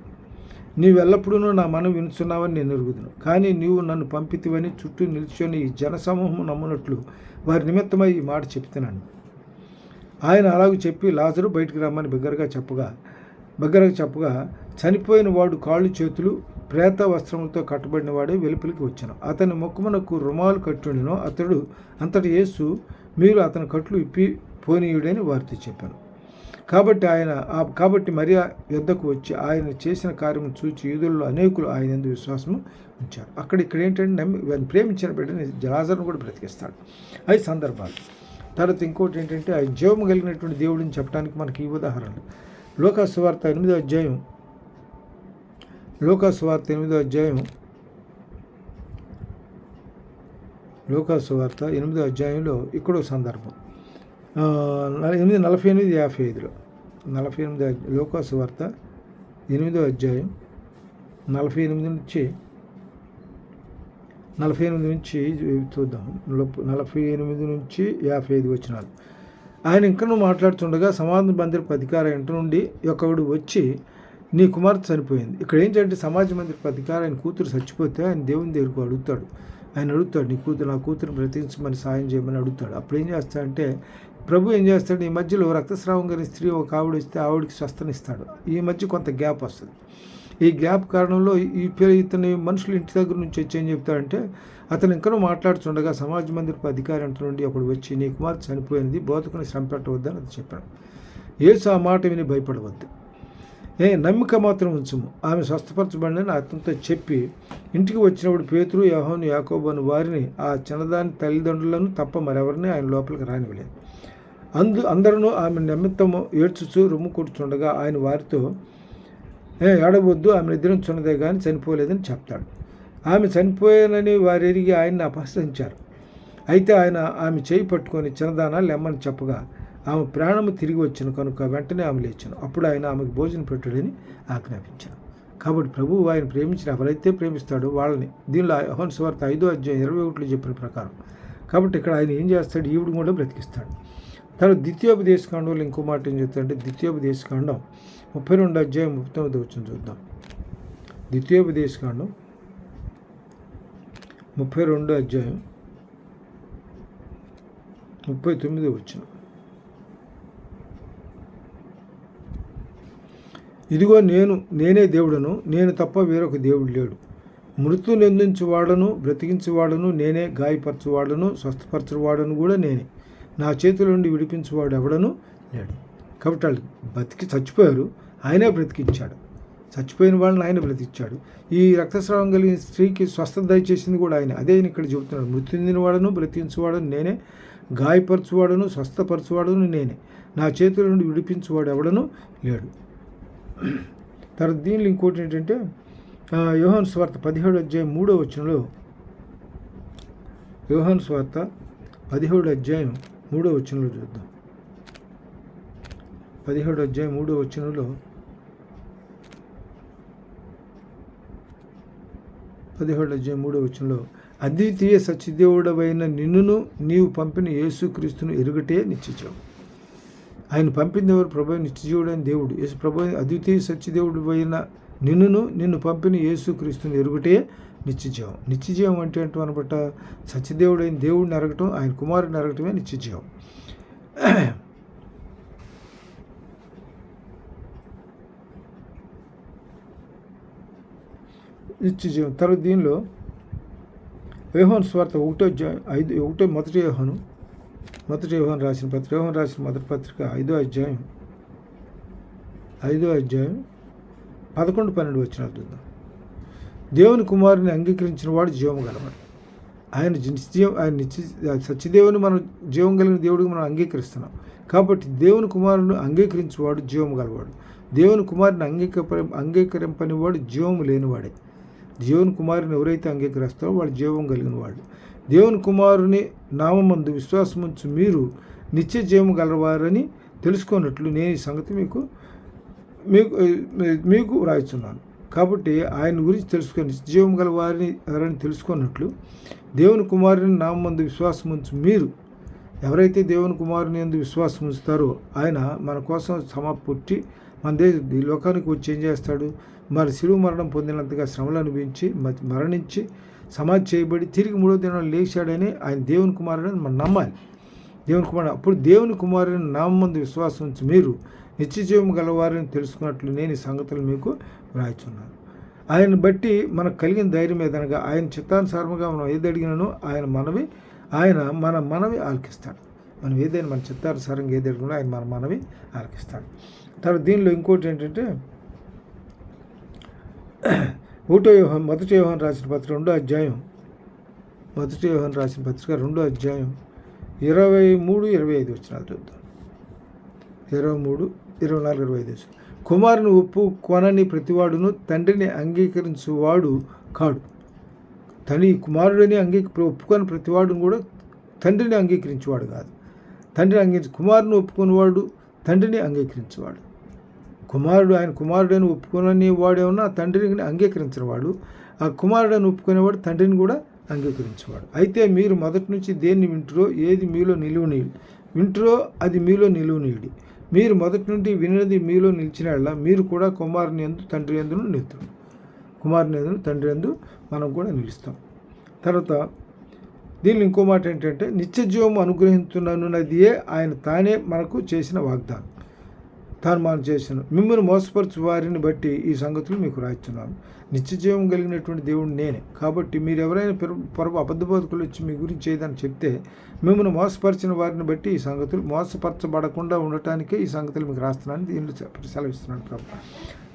నీవెల్లప్పుడూ నా మనం వినుచున్నావని నేను ఎరుగుదును. కానీ నీవు నన్ను పంపితివని చుట్టూ నిల్చొని ఈ జనసమూహం నమ్మునట్లు వారి నిమిత్తమై ఈ మాట చెప్తున్నాను. ఆయన అలాగూ చెప్పి లాజరు బయటికి రమ్మని బిగ్గరగా చెప్పగా చనిపోయిన వాడు కాళ్ళు చేతులు ప్రేత వస్త్రములతో కట్టబడిన వాడే వెలుపలికి వచ్చాను. అతని ముఖమునకు రుమాలు కట్టుండినో అంతటి యేసు మీరు అతని కట్లు ఇప్పి పోనీయుడని వారితో చెప్పాను. కాబట్టి మరియా యొద్దకు వచ్చి ఆయన చేసిన కార్యము చూచి యూదులలో అనేకులు ఆయన యందు విశ్వాసము ఉంచారు. ఇక్కడ ఏంటంటే ప్రేమించిన బిడ్డని లాజరును కూడా బ్రతికిస్తాడు. అవి సందర్భాలు. తర్వాత ఇంకోటి ఏంటంటే ఆయన జీవము కలిగినటువంటి దేవుడిని చెప్పడానికి మనకి ఈ ఉదాహరణలు. లూకా సువార్త 8వ అధ్యాయం లూకా సువార్త 8వ అధ్యాయంలో ఇక్కడ సందర్భం 8:48-55లో 48 లూకా సువార్త 8వ అధ్యాయం 48 నుంచి చూద్దాం. 48 నుంచి 55 వచనాలు. ఆయన ఇంకనూ మాట్లాడుతుండగా సమాజ మందిరపు అధికారి ఇంటి నుండి ఒకడు వచ్చి నీ కుమార్తె చనిపోయింది. ఇక్కడ ఏంటంటే సమాజ మందిరపు అధికారి ఆయన కూతురు చచ్చిపోతే ఆయన దేవుని దగ్గరకు అడుగుతాడు. నా కూతురుని బ్రతికించమని సాయం చేయమని అడుగుతాడు. అప్పుడు ఏం చేస్తాడంటే ప్రభు ఏం చేస్తాడు, ఈ మధ్యలో రక్తస్రావం కలిగిన స్త్రీ ఒక ఆవిడ ఇస్తే ఆవిడికి స్వస్థనిస్తాడు. ఈ మధ్య కొంత గ్యాప్ వస్తుంది. ఈ గ్యాప్ కారణంలో ఇతని మనుషులు ఇంటి దగ్గర నుంచి వచ్చి ఏం చెప్తాడంటే అతను ఇంకనూ మాట్లాడుతుండగా సమాజ మందిరపు అధికారి అంట నుండి ఒకడు వచ్చి నీ కుమార్తె చనిపోయినది, బోధకుని శ్రమ పెట్టవద్దని అది చెప్పాడు. యేసు ఆ మాట విని భయపడవద్దు, నమ్మిక మాత్రం ఉంచుము, ఆమె స్వస్థపరచబడినని అతనితో చెప్పి ఇంటికి వచ్చినప్పుడు పేతురు, యోహాను, యాకోబు అని వారిని ఆ చిన్నదాని తల్లిదండ్రులను తప్ప మరెవరిని ఆయన లోపలికి రానివ్వలేదు. అందరూ ఆమె నిమిత్తము ఏడ్చుచూ రొమ్ము కొడుతుండగా ఆయన వారితో ఏడవద్దు, ఆమె నిద్రించున్నదే కానీ చనిపోలేదని చెప్తాడు. ఆమె చనిపోయానని వారు ఎరిగి ఆయన్ని అపహసించారు. అయితే ఆయన ఆమె చేయి పట్టుకొని చిన్నదానా లెమ్మని చెప్పగా ఆమె ప్రాణము తిరిగి వచ్చిన కనుక వెంటనే ఆమె లేచాను. అప్పుడు ఆయన ఆమెకు భోజనం పెట్టుడని ఆజ్ఞాపించాను. కాబట్టి ప్రభువు ఆయన ప్రేమించిన ఎవరైతే ప్రేమిస్తాడో వాళ్ళని, దీనిలో యోహాను సువార్త 5వ అధ్యాయం 21లో చెప్పిన ప్రకారం. కాబట్టి ఇక్కడ ఆయన ఏం చేస్తాడు, ఈవిడ కూడా బ్రతికిస్తాడు. తర్వాత ద్వితీయోపదేశకాండంలో ఇంకో మాట ఏం చెప్తాడంటే ద్వితీయోపదేశకాండం 32వ అధ్యాయం 39వ వచనం చూద్దాం. ద్వితీయోపదేశకాండం 32వ అధ్యాయం 39వ వచనం. ఇదిగో నేనే దేవుడను, నేను తప్ప వేరొక దేవుడు లేడు. మృతుని నిందించువాడను బ్రతికించువాడను నేనే, గాయపరచువాడను స్వస్థపరచువాడను కూడా నేనే. నా చేతుల నుండి విడిపించువాడు ఎవడను లేడు. కాబట్టి వాళ్ళు చచ్చిపోయారు, ఆయనే బ్రతికించాడు. చచ్చిపోయిన వాళ్ళని ఆయన బ్రతికించాడు. ఈ రక్తస్రావం కలిగిన స్త్రీకి స్వస్థత దయచేసింది కూడా ఆయన. అదే ఆయన ఇక్కడ చెబుతున్నాడు, మృతి చెందినవాడను బ్రతికించువాడను నేనే, గాయపరచువాడను స్వస్థపరచువాడను నేనే. నా చేతుల నుండి విడిపించువాడు ఎవడను లేడు. తర్వాత దీనిలో ఇంకోటి ఏంటంటే యోహాను సువార్త 17వ అధ్యాయం 3వ వచనంలో, యోహాను సువార్త 17వ అధ్యాయం 3వ వచనంలో చూద్దాం. 17వ అధ్యాయం 3వ వచనంలో 17వ అధ్యాయం 3వ వచనంలో అద్వితీయ సత్యదేవుడవైన నిన్నును నీవు పంపిన యేసుక్రీస్తును ఎరుగటే నిశ్చయం. ఆయన పంపింది ఎవరు? ప్రభు నిత్యజీవుడైన దేవుడు యేసు. ప్రభు అద్వితీయ సత్యదేవుడు అయిన నిన్ను పంపిన యేసుక్రీస్తుని ఎరుగటే నిత్యజీవం. నిత్యజీవం అంటే అనబట్ట సత్యదేవుడైన దేవుడిని ఎరగటం, ఆయన కుమారుడిని ఎరగటమే నిత్యజీవం. నిత్యజీవం. తర్వాత దీనిలో యోహాను సువార్త 1వ అధ్యాయం 5 మొదటి యోహాను రాసిన మొదటి పత్రిక 5వ అధ్యాయం 11-12 వచనాలు చూద్దాం. దేవుని కుమారుని అంగీకరించిన వాడు జీవం గలవాడు. ఆయన సత్యదేవుని మనం జీవం కలిగిన దేవుడికి మనం అంగీకరిస్తున్నాం. కాబట్టి దేవుని కుమారుని అంగీకరించేవాడు జీవం గలవాడు. దేవుని కుమారుని అంగీకరింపని వాడు జీవము లేనివాడే. దేవుని కుమారుని ఎవరైతే అంగీకరిస్తారో వాడు జీవం కలిగిన వాడు. దేవుని కుమారుని నామమందు విశ్వాసముంచు మీరు నిత్య జీవము గలవారని తెలుసుకున్నట్లు నేను ఈ సంగతి మీకు వ్రాయిస్తున్నాను. కాబట్టి ఆయన గురించి తెలుసుకొని నిత్యజీవం గల వారిని ఎవరైనా తెలుసుకున్నట్లు దేవుని కుమారుని నామందు విశ్వాసముంచు మీరు, ఎవరైతే దేవుని కుమారుని యందు విశ్వాసం ఉంచుతారో ఆయన మన కోసం పుట్టి ఈ లోకానికి వచ్చి ఏం చేస్తాడు? మరి శిలువ మరణం పొందినంతగా శ్రమలు అనుభవించి మరణించి సమాధి చేయబడి తిరిగి 3వ దినాలు లేచాడని ఆయన దేవుని కుమారుడని మనం నమ్మాలి. దేవుని కుమారుడు. అప్పుడు దేవుని కుమారుని నామందు విశ్వాసం ఉంచి మీరు నిత్యజీవం గలవారని తెలుసుకున్నట్లు నేను ఈ సంగతులు మీకు వ్రాయిచున్నాను. ఆయన బట్టి మనకు కలిగిన ధైర్యం ఏదనగా ఆయన చిత్తానుసారముగా మనం ఏది అడిగినానో ఆయన మన మనవి ఆలకిస్తాడు. మనం ఏదైనా మన చిత్తానుసారంగా ఏది అడిగినా ఆయన మన మనవి ఆలకిస్తాడు. తర్వాత దీనిలో ఇంకోటి ఏంటంటే మొదటి యోహాను రాసిన పత్రిక 2వ అధ్యాయం 23-25 వచనాలు చూద్దాం. 23, 24, 25. కుమారుని కొనని ప్రతివాడును తండ్రిని అంగీకరించువాడు కాడు. కుమారుడిని ఒప్పుకొని ప్రతివాడును కూడా తండ్రిని అంగీకరించేవాడు కాదు. కుమారుని ఒప్పుకునేవాడు తండ్రిని అంగీకరించేవాడు. ఆయన కుమారుడని ఒప్పుకునే వాడేమన్నా తండ్రిని అంగీకరించిన వాడు, ఆ కుమారుడని ఒప్పుకునేవాడు తండ్రిని కూడా అంగీకరించేవాడు. అయితే మీరు మొదటి నుంచి దేన్ని వింటురో ఏది మీలో అది మీలో నిలువనీయుడి. మీరు మొదటి నుండి వినినది మీలో నిలిచిన మీరు కూడా కుమారుని యందు తండ్రి యందును నిలుతారు. కుమారుని యందు తండ్రి యందు మనం కూడా నిలుస్తాం. తర్వాత దీనిలో ఇంకో మాట ఏంటంటే నిత్యజీవం అనుగ్రహించునన్నదియే ఆయన తానే మనకు చేసిన వాగ్దానం. మనం చేసిన మిమ్మల్ని మోసపరచు వారిని బట్టి ఈ సంగతులు మీకు రాయిస్తున్నాను. నిత్యజీవం కలిగినటువంటి దేవుడు నేనే. కాబట్టి మీరు ఎవరైనా అబద్ధ బోధకులు వచ్చి మీ గురించి ఏదని చెప్తే మిమ్మల్ని మోసపరిచిన వారిని బట్టి ఈ సంగతులు మోసపరచబడకుండా ఉండటానికే ఈ సంగతులు మీకు రాస్తున్నాను. దీనిలో సెలవిస్తున్నాను ప్రభు.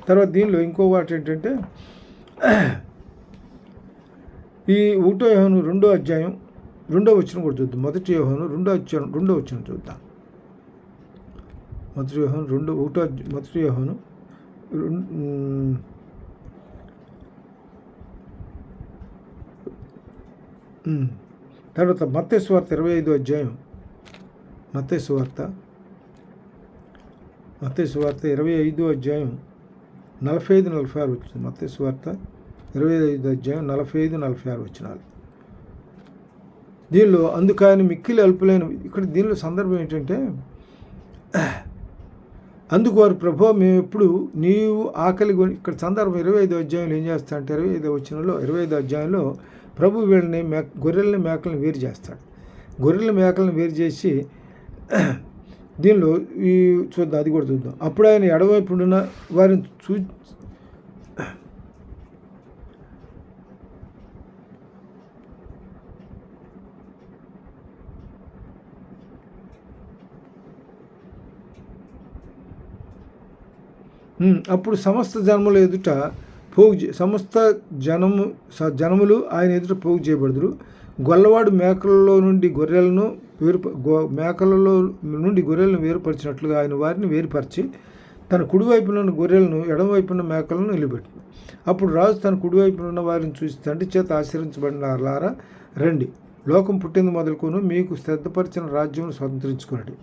తర్వాత దీనిలో ఇంకో మాట ఏంటంటే ఈ 1 యోహాను 2వ అధ్యాయం 2వ వచనం కూడా చూద్దాం. 1 యోహాను 2వ వచనం చూద్దాం. 1 యోహాను 2 తర్వాత మత్తయి సువార్త 25వ అధ్యాయం 45-46 వచ్చింది. మత్తయి సువార్త 25వ అధ్యాయం 45-46 వచనాలు. దీనిలో అందుకని మిక్కిలి అల్పులైన దీనిలో సందర్భం ఏంటంటే అందుకు వారు ప్రభు మేము ఎప్పుడు నీవు ఆకలి ఇక్కడ సందర్భం 25వ అధ్యాయంలో ఏం చేస్తా అంటే 25వ అధ్యాయంలో ప్రభు వీళ్ళని గొర్రెల్ని మేకలను వేరు చేస్తాడు. గొర్రెల మేకలను వేరు చేసి దీనిలో చూద్దాం, అది కూడా చూద్దాం. అప్పుడు ఆయన ఎడవైపు ఉన్న వారిని అప్పుడు సమస్త జనముల ఎదుట జనములు ఆయన ఎదుట పోగు చేయబడుదురు. గొల్లవాడు మేకలలో నుండి గొర్రెలను వేరుపరిచినట్లుగా ఆయన వారిని వేరుపరిచి తన కుడివైపున ఉన్న గొర్రెలను ఎడమవైపున్న మేకలను నిలబెట్టు. అప్పుడు రాజు తన కుడివైపున ఉన్న వారిని చూసి తండ్రి చేత ఆశీర్వించబడినారా రండి, లోకం పుట్టింది మొదలుకొని మీకు శ్రద్ధపరిచిన రాజ్యమును స్వతంత్రించుకోండి.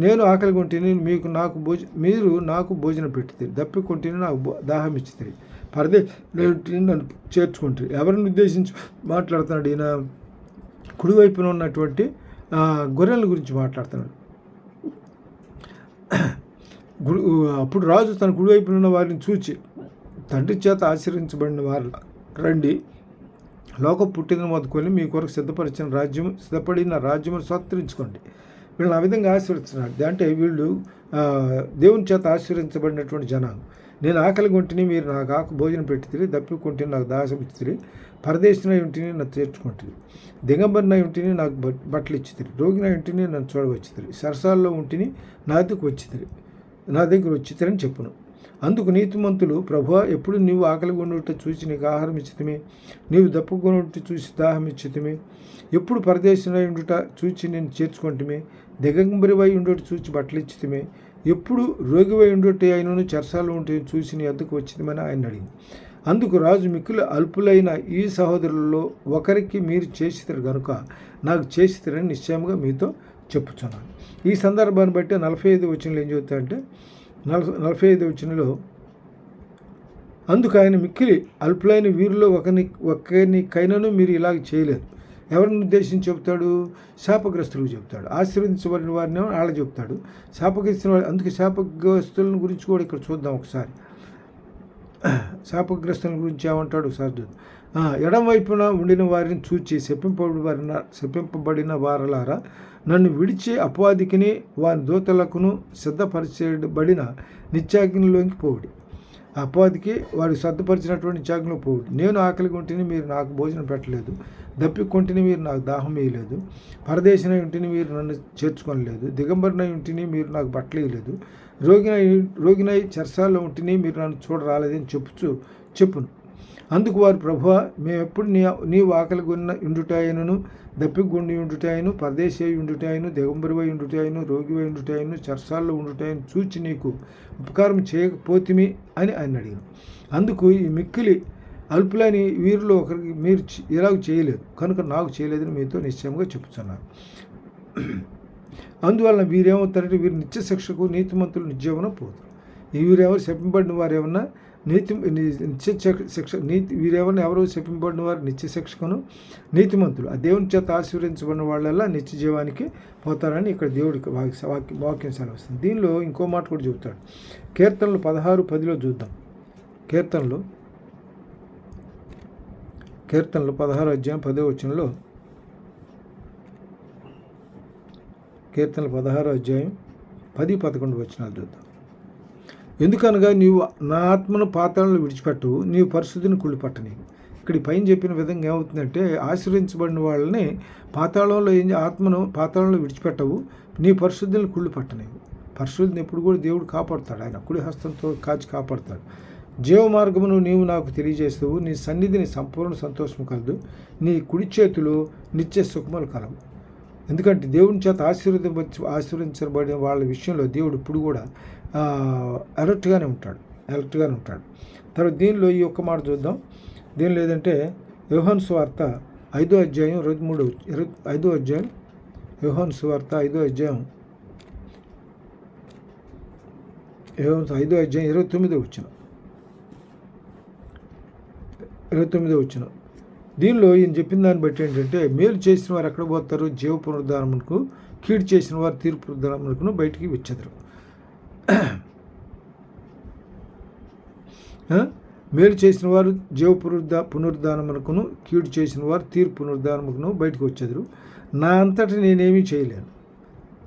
నేను ఆకలి కొంటిని మీరు నాకు భోజనం పెట్టితే, దప్పి కొంటిని నాకు దాహం ఇచ్చితే, పరదేశిని నన్ను చేర్చుకుంటారు. ఎవరిని ఉద్దేశించి మాట్లాడుతున్నాడు ఈయన? కుడివైపున ఉన్నటువంటి గొర్రెల గురించి మాట్లాడుతున్నాడు. అప్పుడు రాజు తన కుడివైపున ఉన్న వారిని చూచి తండ్రి చేత ఆశీర్వించబడిన వారు రండి, లోకం పుట్టిన మొదలుకొని మీ కొరకు సిద్ధపడిన రాజ్యమును స్వతంత్రించుకోండి. వీళ్ళని ఆ విధంగా ఆశీర్వదిస్తున్నాడు. అంటే వీళ్ళు దేవుని చేత ఆశీర్వదించబడినటువంటి జనాలు. నేను ఆకలి కొంటిని మీరు నాకు భోజనం పెట్టితిరి, దప్పి కొంటిని నాకు దాసం ఇచ్చితిరి, పరదేశిన ఇంటిని నన్ను చేర్చుకుంటుంది, దిగంబరిన ఇంటిని నాకు బట్టలు ఇచ్చితిరి, రోగిన ఇంటిని నన్ను చూడవచ్చితిరి, సరసాల్లో ఉంటిని నా దగ్గర వచ్చితిరని చెప్పును. అందుకు నీతిమంతులు ప్రభువా, ఎప్పుడు నీవు ఆకలి కొనుట చూసి నీకు ఆహారం ఇచ్చితిమి, నీవు దప్పు కొనుట చూసి దాహం ఇచ్చితిమి, ఎప్పుడు పరదేశిన ఉండుట చూచి నేను చేర్చుకుంటుమి, దిగంబరివై ఉండుట చూచి బట్టలు ఇచ్చితిమి, ఎప్పుడు రోగివై ఉండుట అయినను చెరసాలు ఉంటే చూసి నీ వద్దకు వచ్చిందని ఆయన అడిగింది. అందుకు రాజు మిక్కులు అల్పులైన ఈ సహోదరులలో ఒకరికి మీరు చేసితరు గనుక నాకు చేసితరని నిశ్చయంగా మీతో చెప్పుచున్నాను. ఈ సందర్భాన్ని బట్టి 45 వచనంలో ఏం చెబుతారంటే 45 వచనంలో అందుకు ఆయన మిక్కిలి అల్పులైన వీరిలో ఒకరికైనాను మీరు ఇలాగ చేయలేదు, ఎవరిని ఉద్దేశించి చెప్తాడు? శాపగ్రస్తులకు చెప్తాడు. ఆశీర్వదించబడిన వారిని వాళ్ళ చెప్తాడు. శాపగ్రస్తుల వారు, అందుకే శాపగ్రస్తులను గురించి కూడా ఇక్కడ చూద్దాం ఒకసారి. శాపగ్రస్తుల గురించి ఏమంటాడు ఒకసారి. ఎడం వైపున ఉండిన వారిని చూచి శపింపబడిన వారలారా, నన్ను విడిచి అపవాదికిని వారి దూతలకును సిద్ధపరచబడిన నిత్యాగ్నిలోకి పోవుడి. అపవాదికి వాడు సిద్ధపరిచినటువంటి నిత్యాగ్నిలో పోవుడి. నేను ఆకలిగా ఉంటేనే మీరు నాకు భోజనం పెట్టలేదు, దప్పికొంటిని మీరు నాకు దాహం వేయలేదు, పరదేశినై ఉంటేనే మీరు నన్ను చేర్చుకోనలేదు, దిగంబరినై ఉంటేనే మీరు నాకు బట్టలు వేయలేదు, రోగినై చెరసాల్లో ఉంటేనే మీరు నన్ను చూడరాలేదని చెప్పును. అందుకు వారు, ప్రభువా, మేమెప్పుడు నీవు ఆకలిగొన్న ఉండుటాయనను, దప్పిగొండి ఉండుటాయను, పరదేశి అయి ఉండుటాయను, దిగంబరివై ఉండుటాయను, రోగివై ఉండుటాయను, చెరసాల్లో ఉండుటాయను చూచి నీకు ఉపకారం చేయకపోతిమి అని ఆయన అడిగాను. అందుకు ఈ మిక్కిలి అల్పులని వీరిలో ఒకరికి మీరు ఇలాగ చేయలేదు కనుక నాకు చేయలేదని మీతో నిశ్చయంగా చెప్పుచున్నాను. అందువలన వీరేమవుతారంటే వీరు నిత్య శిక్షకు, నీతిమంతులు నిత్యమున పోతారు. వీరెవరు శపింపబడిన వారు ఏమన్నా వీరెవరిని ఎవరు శపింపబడిన వారు నిత్య శిక్షకును, నీతిమంతులు ఆ దేవుని చేత ఆశీర్వదించబడిన వాళ్ళల్లా నిత్య జీవానికి పోతారని ఇక్కడ దేవుడికి వాక్యం సెలవుస్తుంది. దీనిలో ఇంకో మాట కూడా చెబుతాడు. కీర్తనలు 16:10 చూద్దాం. కీర్తనలు 16 అధ్యాయం 10వ వచనంలో, కీర్తనలు 16 అధ్యాయం 10-11 వచనాలు చూద్దాం. ఎందుకనగా నీవు నా ఆత్మను పాతాళంలో విడిచిపెట్టవు, నీవు పరిశుద్ధిని కుళ్ళిపట్టనీవు. ఇక్కడ పైన చెప్పిన విధంగా ఏమవుతుందంటే, ఆశీర్వదించబడిన వాళ్ళని ఆత్మను పాతాళంలో విడిచిపెట్టవు, నీ పరిశుద్ధిని కుళ్ళిపట్టనీవు. పరిశుద్ధిని ఎప్పుడు కూడా దేవుడు కాపాడుతాడు. ఆయన కుడి హస్తంతో కాచి కాపాడుతాడు. జీవ మార్గమును నీవు నాకు తెలియజేస్తావు, నీ సన్నిధిని సంపూర్ణ సంతోషం కలదు, నీ కుడి చేతులు నిత్య సుఖములు కలవు. ఎందుకంటే దేవుని చేత ఆశీర్వదించబడిన వాళ్ళ విషయంలో దేవుడు ఇప్పుడు కూడా అలర్ట్గానే ఉంటాడు. తర్వాత దీనిలో ఈ ఒక్క మాట చూద్దాం. దీనిలో ఏదంటే యోహాను సువార్త 5వ అధ్యాయం 5వ అధ్యాయం యోహాను సువార్త 5వ అధ్యాయం 29వ వచనం. దీనిలో ఈయన చెప్పిన దాన్ని బట్టి ఏంటంటే, మేలు చేసిన వారు ఎక్కడ పోతారు? జీవ పునరుద్ధానమునకు, కీడు చేసిన వారు తీర్పు పునరుద్ధానమునకు బయటికి వచ్చేదరు. మేలు చేసిన వారు జీవ పునరుద్ధానమునకును, కీడు చేసిన వారు తీర్పు పునరుద్ధానమునకును బయటకు వచ్చేదరు. నా అంతటి నేనేమీ చేయలేను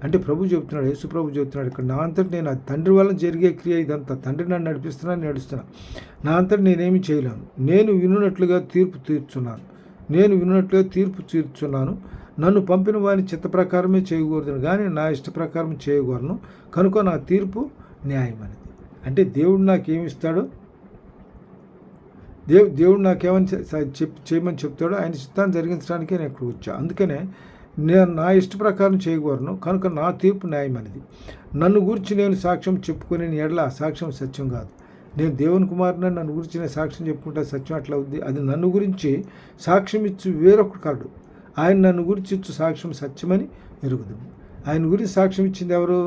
అంటే ప్రభు చెబుతున్నాడు, యేసు ప్రభు చెబుతున్నాడు ఇక్కడ, నా అంతటి నేను తండ్రి వల్ల జరిగే క్రియ ఇదంతా, తండ్రి నన్ను నడుస్తున్నా, నా అంతటి నేనేమీ చేయలేను. నేను వినున్నట్లుగా తీర్పు తీర్చున్నాను. నన్ను పంపిన వారి చిత్త ప్రకారమే చేయకూడదు కానీ నా ఇష్ట ప్రకారం చేయకూడను, కనుక నా తీర్పు న్యాయం అనేది. అంటే దేవుడు నాకేమిస్తాడో, దేవుడు నాకేమని చేయమని చెప్తాడో ఆయన చిత్తాన్ని జరిగించడానికే నేను ఇక్కడ వచ్చా. అందుకనే నేను నా ఇష్ట ప్రకారం చేయకూడను, కనుక నా తీర్పు న్యాయం అనేది. నన్ను గురించి నేను సాక్ష్యం చెప్పుకునే ఎడల సాక్ష్యం సత్యం కాదు. నేను దేవుని కుమారుని, నన్ను గురించి నేను సాక్ష్యం చెప్పుకుంటే సత్యం అట్లా అవుద్ది. అది నన్ను గురించి సాక్ష్యం ఇచ్చు వేరొకడు కాదు. ఆయన నన్ను గురించి ఇచ్చు సాక్ష్యం సత్యమని ఎరుగుదు. ఆయన గురించి సాక్ష్యం ఇచ్చింది ఎవరు?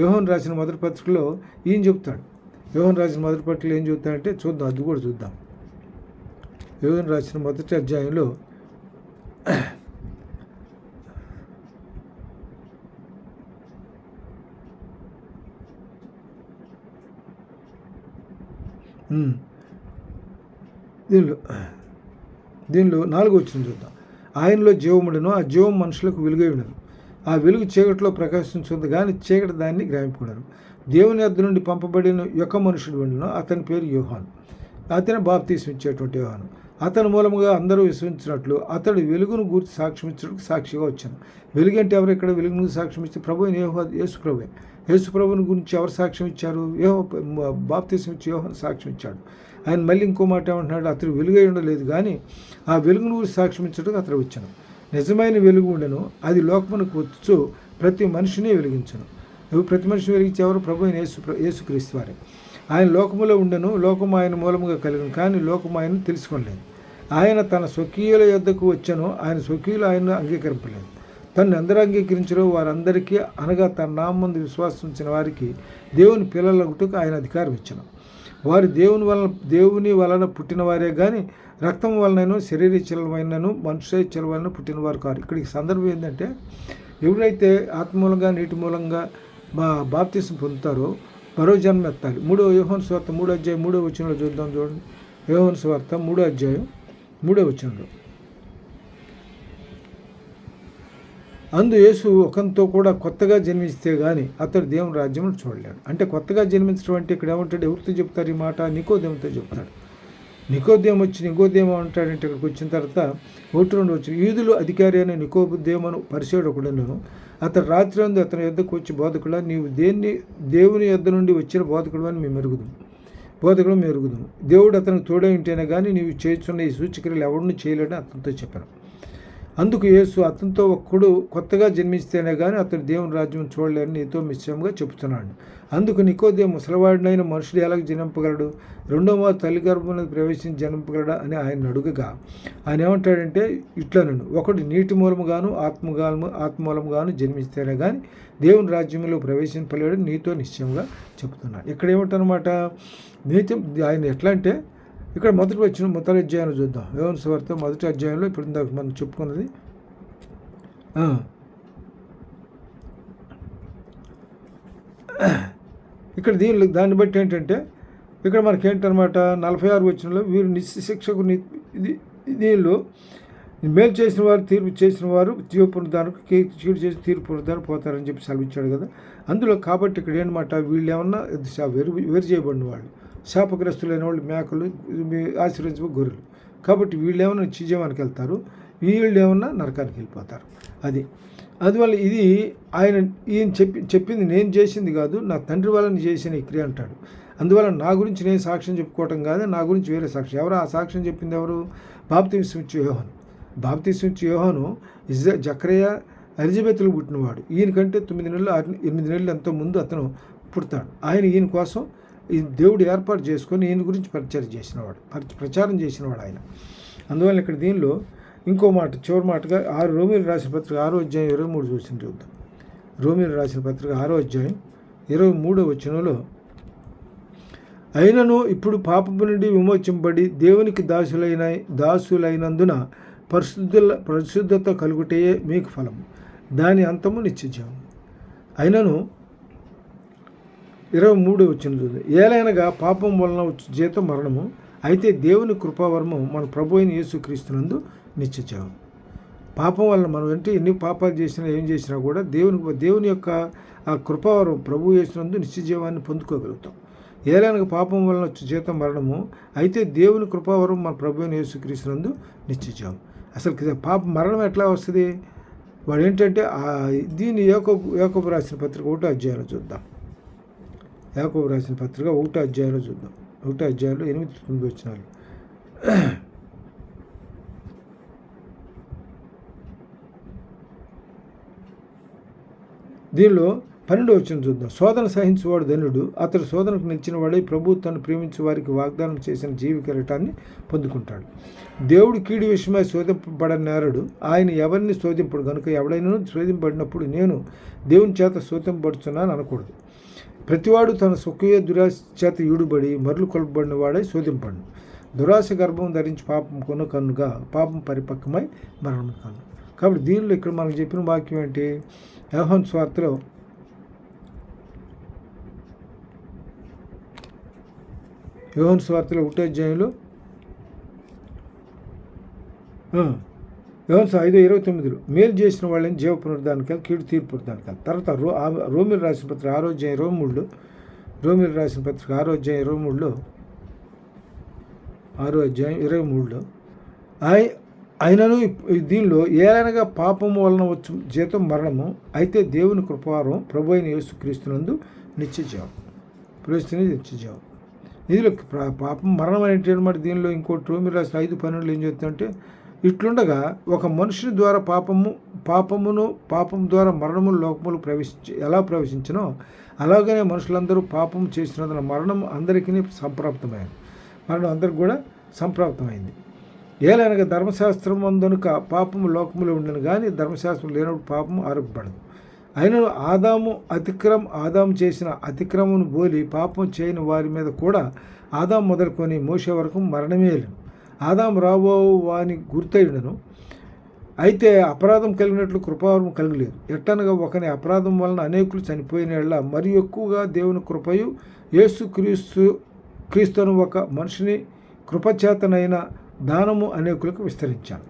యోహాను రాసిన మొదటి పత్రికలో ఈయన చెప్తాడు. యోహాను రాసిన మొదటి పత్రికలో ఏం చెప్తాడంటే చూద్దాం, అది కూడా చూద్దాం. యోహాను రాసిన మొదటి అధ్యాయంలో దీనిలో 4వ వచనం చూద్దాం. ఆయనలో జీవముడను, ఆ జీవం మనుషులకు వెలుగై ఉండను. ఆ వెలుగు చీకటిలో ప్రకాశించుంది కానీ చీకటి దాన్ని గ్రహింపుకున్నారు. దేవుని యొద్ద నుండి పంపబడిన యొక్క మనుషుడు ఉండను, అతని పేరు యోహాను. అతని బాప్తీసం ఇచ్చేటువంటి యోహాను. అతని మూలముగా అందరూ విశ్వసించినట్లు అతడు వెలుగును గూర్చి సాక్ష్యం ఇచ్చడానికి సాక్షిగా వచ్చాను. వెలుగు అంటే ఎవరు? ఇక్కడ వెలుగును సాక్ష్యం ఇచ్చి ప్రభు యేసు ప్రభువే. యేసు ప్రభుని గురించి ఎవరు సాక్ష్యం ఇచ్చారు? బాప్తీసం ఇచ్చి యోహాను సాక్ష్యం ఇచ్చాడు. ఆయన మళ్ళీ ఇంకో మాట ఏమంటున్నాడు? అతడు వెలుగై ఉండలేదు కానీ ఆ వెలుగును గురించి సాక్ష్యం ఇచ్చడానికి అతడు వచ్చాను. నిజమైన వెలుగు ఉండను, అది లోకమునకు వచ్చు ప్రతి మనిషిని వెలిగించను. ప్రతి మనిషిని వెలిగించే ఎవరు? ప్రభు అయిన యేసుక్రీస్తు వారే. ఆయన లోకములో ఉండను, లోకము ఆయన మూలముగా కలిగను, కానీ లోకము ఆయన తెలుసుకోలేదు. ఆయన తన స్వకీయుల యొద్దకు వచ్చాను, ఆయన స్వకీయులు ఆయనను అంగీకరింపలేదు. తను అందరూ అంగీకరించరు వారందరికీ, అనగా తన నామందు విశ్వాసం ఉంచిన వారికి దేవుని పిల్లలగుటకు ఆయన అధికారం ఇచ్చాను. వారు దేవుని వలన పుట్టిన వారే కానీ రక్తం వలనను శరీర వలనను మనుష్య వలన పుట్టినవారు కారు. ఇక్కడికి సందర్భం ఏంటంటే, ఎవరైతే ఆత్మ మూలంగా నీటి మూలంగా బాప్తిసం పొందుతారో మరో జన్మ ఎత్తాలి. 3వ యోహాను సువార్త 3వ అధ్యాయం 3వ వచనంలో చూద్దాం. చూడండి, యోహాను సువార్త 3వ అధ్యాయం 3వ వచనంలో, అందు యేసు ఒకంతో కూడా కొత్తగా జన్మిస్తే కానీ అతడు దేవుని రాజ్యం చూడలేడు. అంటే కొత్తగా జన్మించడం అంటే ఇక్కడ ఏమంటాడు? ఎవరితో చెప్తారు ఈ మాట? నికోదేముతో చెప్తాడు. నికోదేము అంటాడంటే ఇక్కడికి వచ్చిన తర్వాత 1-2 వచ్చిన యూదులు అధికారి అయిన నికోదేమును పరిచయుడు ఒకడును. అతడు రాత్రి అందు అతని యొద్దకు వచ్చి, బోధకుడా, నీవు దేవుని యొద్ద నుండి వచ్చిన బోధకుడు అని మేము మెరుగుదాం. దేవుడు అతనికి తోడై ఉంటేనే కానీ నీవు చేస్తున్న ఈ సూచక్రియలు ఎవరిని చేయలేడని అతనితో చెప్పాను. అందుకు యేసు, అతనితో ఒక్కడు కొత్తగా జన్మిస్తేనే కానీ అతడు దేవుని రాజ్యం చూడలేరని నీతో నిశ్చయంగా చెబుతున్నాడు. అందుకు నికోదేము, ముసలివాడినైన మనుషుడు ఎలాగ జనింపగలడు? రెండవ మారు తల్లి గర్భంలో ప్రవేశించి జనింపగలడా అని ఆయన అడుగగా, ఆయన ఏమంటాడంటే ఇట్లనను, ఒకడు నీటి మూలముగాను ఆత్మూలముగాను జన్మిస్తేనే కానీ దేవుని రాజ్యంలో ప్రవేశింపలేడు నీతో నిశ్చయంగా చెబుతున్నాడు. ఇక్కడ ఏమిటనమాట? ఆయన ఎట్లా అంటే, ఇక్కడ మొదటి అధ్యాయంలో చూద్దాం. యోహాను సువార్త 1వ అధ్యాయంలో ఇప్పుడు ఇందాక మనం చెప్పుకున్నది. ఇక్కడ దాన్ని బట్టి ఏంటంటే, ఇక్కడ మనకేంటనమాట 46 వచనంలో, వీరు నిశ్శిక్షకు దీనిలో మేలు చేసిన వారు తీర్పు చేసిన వారు జీవపునరుద్ధానికి, కీడు చేసి తీర్పు పునరుద్ధానికి పోతారని చెప్పి సెలవిచ్చాడు కదా. అందులో కాబట్టి ఇక్కడ ఏంటన్నమాట, వీళ్ళు ఏమన్నా వేరు చేయబడిన వాళ్ళు, శాపగ్రస్తులైన వాళ్ళు మేకలు, ఆశీర్వదించబో గొర్రెలు. కాబట్టి వీళ్ళు ఏమన్నా నిత్యజీవానికి వెళ్తారు, వీళ్ళు ఏమన్నా నరకానికి వెళ్ళిపోతారు. అందువల్ల ఇది ఈయన చెప్పింది నేను చేసింది కాదు, నా తండ్రి వాళ్ళని చేసిన ఈ క్రియ అంటాడు. అందువల్ల నా గురించి నేను సాక్ష్యం చెప్పుకోవటం కాదు, నా గురించి వేరే సాక్ష్యం. ఎవరు ఆ సాక్ష్యం చెప్పింది? ఎవరు? బాప్తిసం ఇచ్చే యోహాను జకర్య ఎలిజబెత్లు పుట్టినవాడు. ఈయనకంటే 8 నెలలు ఎంతో ముందు అతను పుడతాడు. ఈయన కోసం ఈ దేవుడు ఏర్పాటు చేసుకొని ఈయన గురించి ప్రచారం చేసినవాడు ఆయన. అందువల్ల ఇక్కడ దీనిలో ఇంకో మాట, చివరి మాటగా రోమీయులకు రాసిన పత్రిక 6వ అధ్యాయం 23 చూసింది చూద్దాం. రోమీయులకు రాసిన పత్రిక 6వ అధ్యాయం 23వ వచనంలో, అయినను ఇప్పుడు పాపము నుండి విమోచింపబడి దేవునికి దాసులైనందున పరిశుద్ధత కలుగుటే మీకు ఫలము, దాని అంతము నిత్యజీవం. అయినను 23వ వచనం చూద్దాం. ఏలైనగా పాపం వలన జీతం మరణము, అయితే దేవుని కృపావరము మన ప్రభు అయిన యేసుక్రీస్తునందు నిత్యజీవం. పాపం వలన మనం అంటే ఎన్ని పాపాలు చేసినా ఏం చేసినా కూడా దేవుని యొక్క ఆ కృపావరం ప్రభు యేసునందు నిత్యజీవాన్ని పొందుకోగలుగుతాం. ఏలైనగా పాపం వలన జీతం మరణము, అయితే దేవుని కృపావరం మన ప్రభు అయిన యేసుక్రీస్తునందు నిత్యజీవం. అసలు మరణం ఎట్లా వస్తుంది? వాడు ఏంటంటే దీన్ని యాకోబు రాసిన పత్రిక 1వ అధ్యాయంలో చూద్దాం. యాకోబు రాసిన పత్రిక 1వ అధ్యాయంలో చూద్దాం. 1వ అధ్యాయంలో 8-9 వచనాలు. దీనిలో 12వ వచనం చూద్దాం. శోధన సహించువాడు ధన్యుడు, అతడు శోధనకు నిలిచిన వాడే ప్రభు తను ప్రేమించే వారికి వాగ్దానం చేసిన జీవ కిరీటాన్ని పొందుకుంటాడు. దేవుడు కీడు విషయమై శోధింపబడనేరడు, ఆయన ఎవరిని శోధింపడు కనుక ఎవడైనా శోధింపబడినప్పుడు నేను దేవుని చేత శోధింపబడుతున్నాను అనకూడదు. ప్రతివాడు తన స్వకీయ దురాశ చేత ఈడుబడి మరలు కొలపబడిన వాడై శోధింపడు. దురాశ గర్భం ధరించి పాపం కనుగా పాపం పరిపక్వమై మరణం కను. కాబట్టి దీనిలో ఇక్కడ మనకు చెప్పిన వాక్యం ఏంటి? యోహాను సువార్తలో 1వ అధ్యాయంలో యోహాను 5:29 మేలు చేసిన వాళ్ళని జీవ పునరుద్ధానికి, కీడు తీర్పు పునరుద్ధానికి. తర్వాత రోమీయులకు రాసిన పత్రిక 6వ అధ్యాయం 23లో, రోమీయులకు రాసిన పత్రిక 6వ అధ్యాయం 23లో అయినను దీనిలో ఏలైనగా పాపము వలన వచ్చు జీతం మరణము, అయితే దేవుని కృపావరం ప్రభు అయిన యేసుక్రీస్తునందు నిత్యజీవం. నిత్యజీవం. ఇందులో పాపం మరణం అనేటి అనమాట. దీనిలో ఇంకోటి రోమీయులకు రాసిన 5:12 ఏం చెప్తుందంటే, ఇట్లుండగా ఒక మనుషుని ద్వారా పాపం ద్వారా మరణము లోకములు ఎలా ప్రవేశించినో అలాగనే మనుషులందరూ పాపం చేసినందున మరణం అందరికీ సంప్రాప్తమైంది. మరణం అందరికి కూడా సంప్రాప్తమైంది. ఏలైనగా ధర్మశాస్త్రం అందునుక పాపము లోకములో ఉండను కానీ ధర్మశాస్త్రం లేనప్పుడు పాపము ఆరోగ్యపడదు. అయినను ఆదాము చేసిన అతిక్రమమును బోలి పాపం చేయని వారి మీద కూడా ఆదాము మొదలుకొని మోసే వరకు మరణమే లేదు. ఆదాము రాబో వాని గుర్తయినను, అయితే అపరాధం కలిగినట్లు కృపావరం కలగలేదు. ఎట్టనగా ఒకని అపరాధం వలన అనేకులు చనిపోయిన మరి ఎక్కువగా దేవుని కృపయు క్రీస్తును ఒక మనిషిని కృపచేతనైన దానము అనేకులకు విస్తరించాను.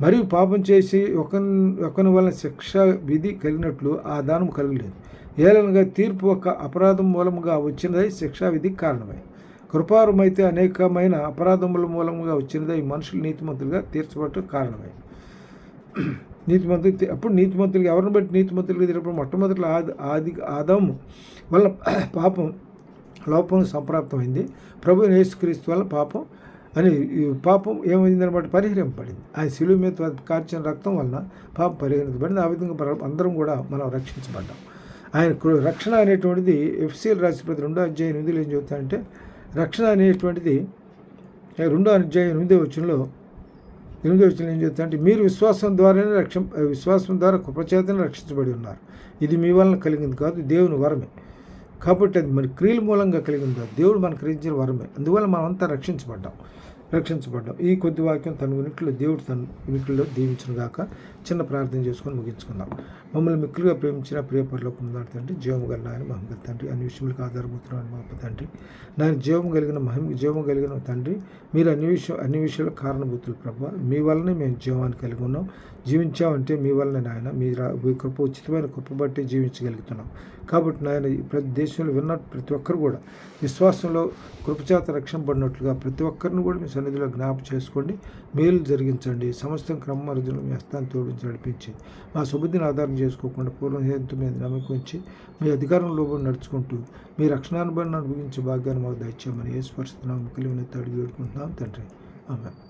మరియు పాపం చేసి ఒకని వలన శిక్ష విధి కలిగినట్లు ఆ దానం కలగలేదు. ఏలనగా తీర్పు ఒక అపరాధం మూలముగా వచ్చినదై శిక్షా విధికి కారణమై, కృపావరమైతే అనేకమైన అపరాధముల మూలముగా వచ్చినదై మనుషులు నీతిమంతులుగా తీర్చబడటం కారణమై. అప్పుడు నీతిమంతులుగా ఎవరిని బట్టి నీతిమంతులుగా తీర్చబడి మొట్టమొదటి ఆదాము వల్ల లోపం సంప్రాప్తమైంది. ప్రభువైన యేసుక్రీస్తు వల్ల పాపం ఏమైందనమాట, పరిహరింపబడింది. ఆయన శిలువ మీద కార్చిన రక్తం వలన పాపం పరిహరించబడింది. ఆ విధంగా అందరం కూడా మనం రక్షించబడ్డాం. ఆయన రక్షణ అనేటువంటిది ఎఫ్సీఎల్ రాసిన 2:8 ఏం చెబుతాయంటే, రక్షణ అనేటువంటిది 2:8 ఏం చెబుతాయంటే, మీరు విశ్వాసం ద్వారా కృపచేతనే రక్షించబడి ఉన్నారు. ఇది మీ వలన కలిగింది కాదు, దేవుని వరమే. కాబట్టి అది మరి క్రియల మూలంగా కలిగింది కాదు, దేవుడు మనకు కలిగించిన వరమే. అందువల్ల మనమంతా రక్షించబడ్డాం. ఈ కొద్ది వాక్యం తన దేవుడు తన వినికిడిలో దీవించిన గాక. చిన్న ప్రార్థన చేసుకొని ముగించుకుందాం. మమ్మల్ని మిక్కులుగా ప్రేమించిన ప్రియపరలోకం తండ్రి, జీవము కలిగిన ఆయన మహిమ తండ్రి, అన్ని విషయములకు ఆధారపడుతున్నాను మా తండ్రి. నాయన జీవము కలిగిన తండ్రి, మీరు అన్ని విషయాలకు కారణభూతులు ప్రభావ. మీ వల్లనే మేము జీవాన్ని కలిగి ఉన్నాం. జీవించామంటే మీ వల్లనే నాయన. మీ కృప ఉచితమైన కృప బట్టి జీవించగలుగుతున్నాం. కాబట్టి నాయన ప్రతి దేశంలో విన్న ప్రతి ఒక్కరు కూడా విశ్వాసంలో కృపచేత రక్షింపబడినట్లుగా ప్రతి ఒక్కరిని కూడా మీ సన్నిధిలో జ్ఞాపకం చేసుకోండి. మేలు జరిగించండి. సమస్తం క్రమమర్జును మీ హస్తాన్ని తోడించి నడిపించి మా సుబుద్ధిని ఆధారం చేసుకోకుండా పూర్వహేతు మీద నమ్మకం ఉంచి మీ అధికారంలో నడుచుకుంటూ మీ రక్షణానుభవాన్ని అనుభవించే భాగ్యాన్ని మాకు దయచేయమని యేసు పరిశుద్ధ నామములో అడిగి వేడుకుంటున్నాం తండ్రి. ఆమేన్.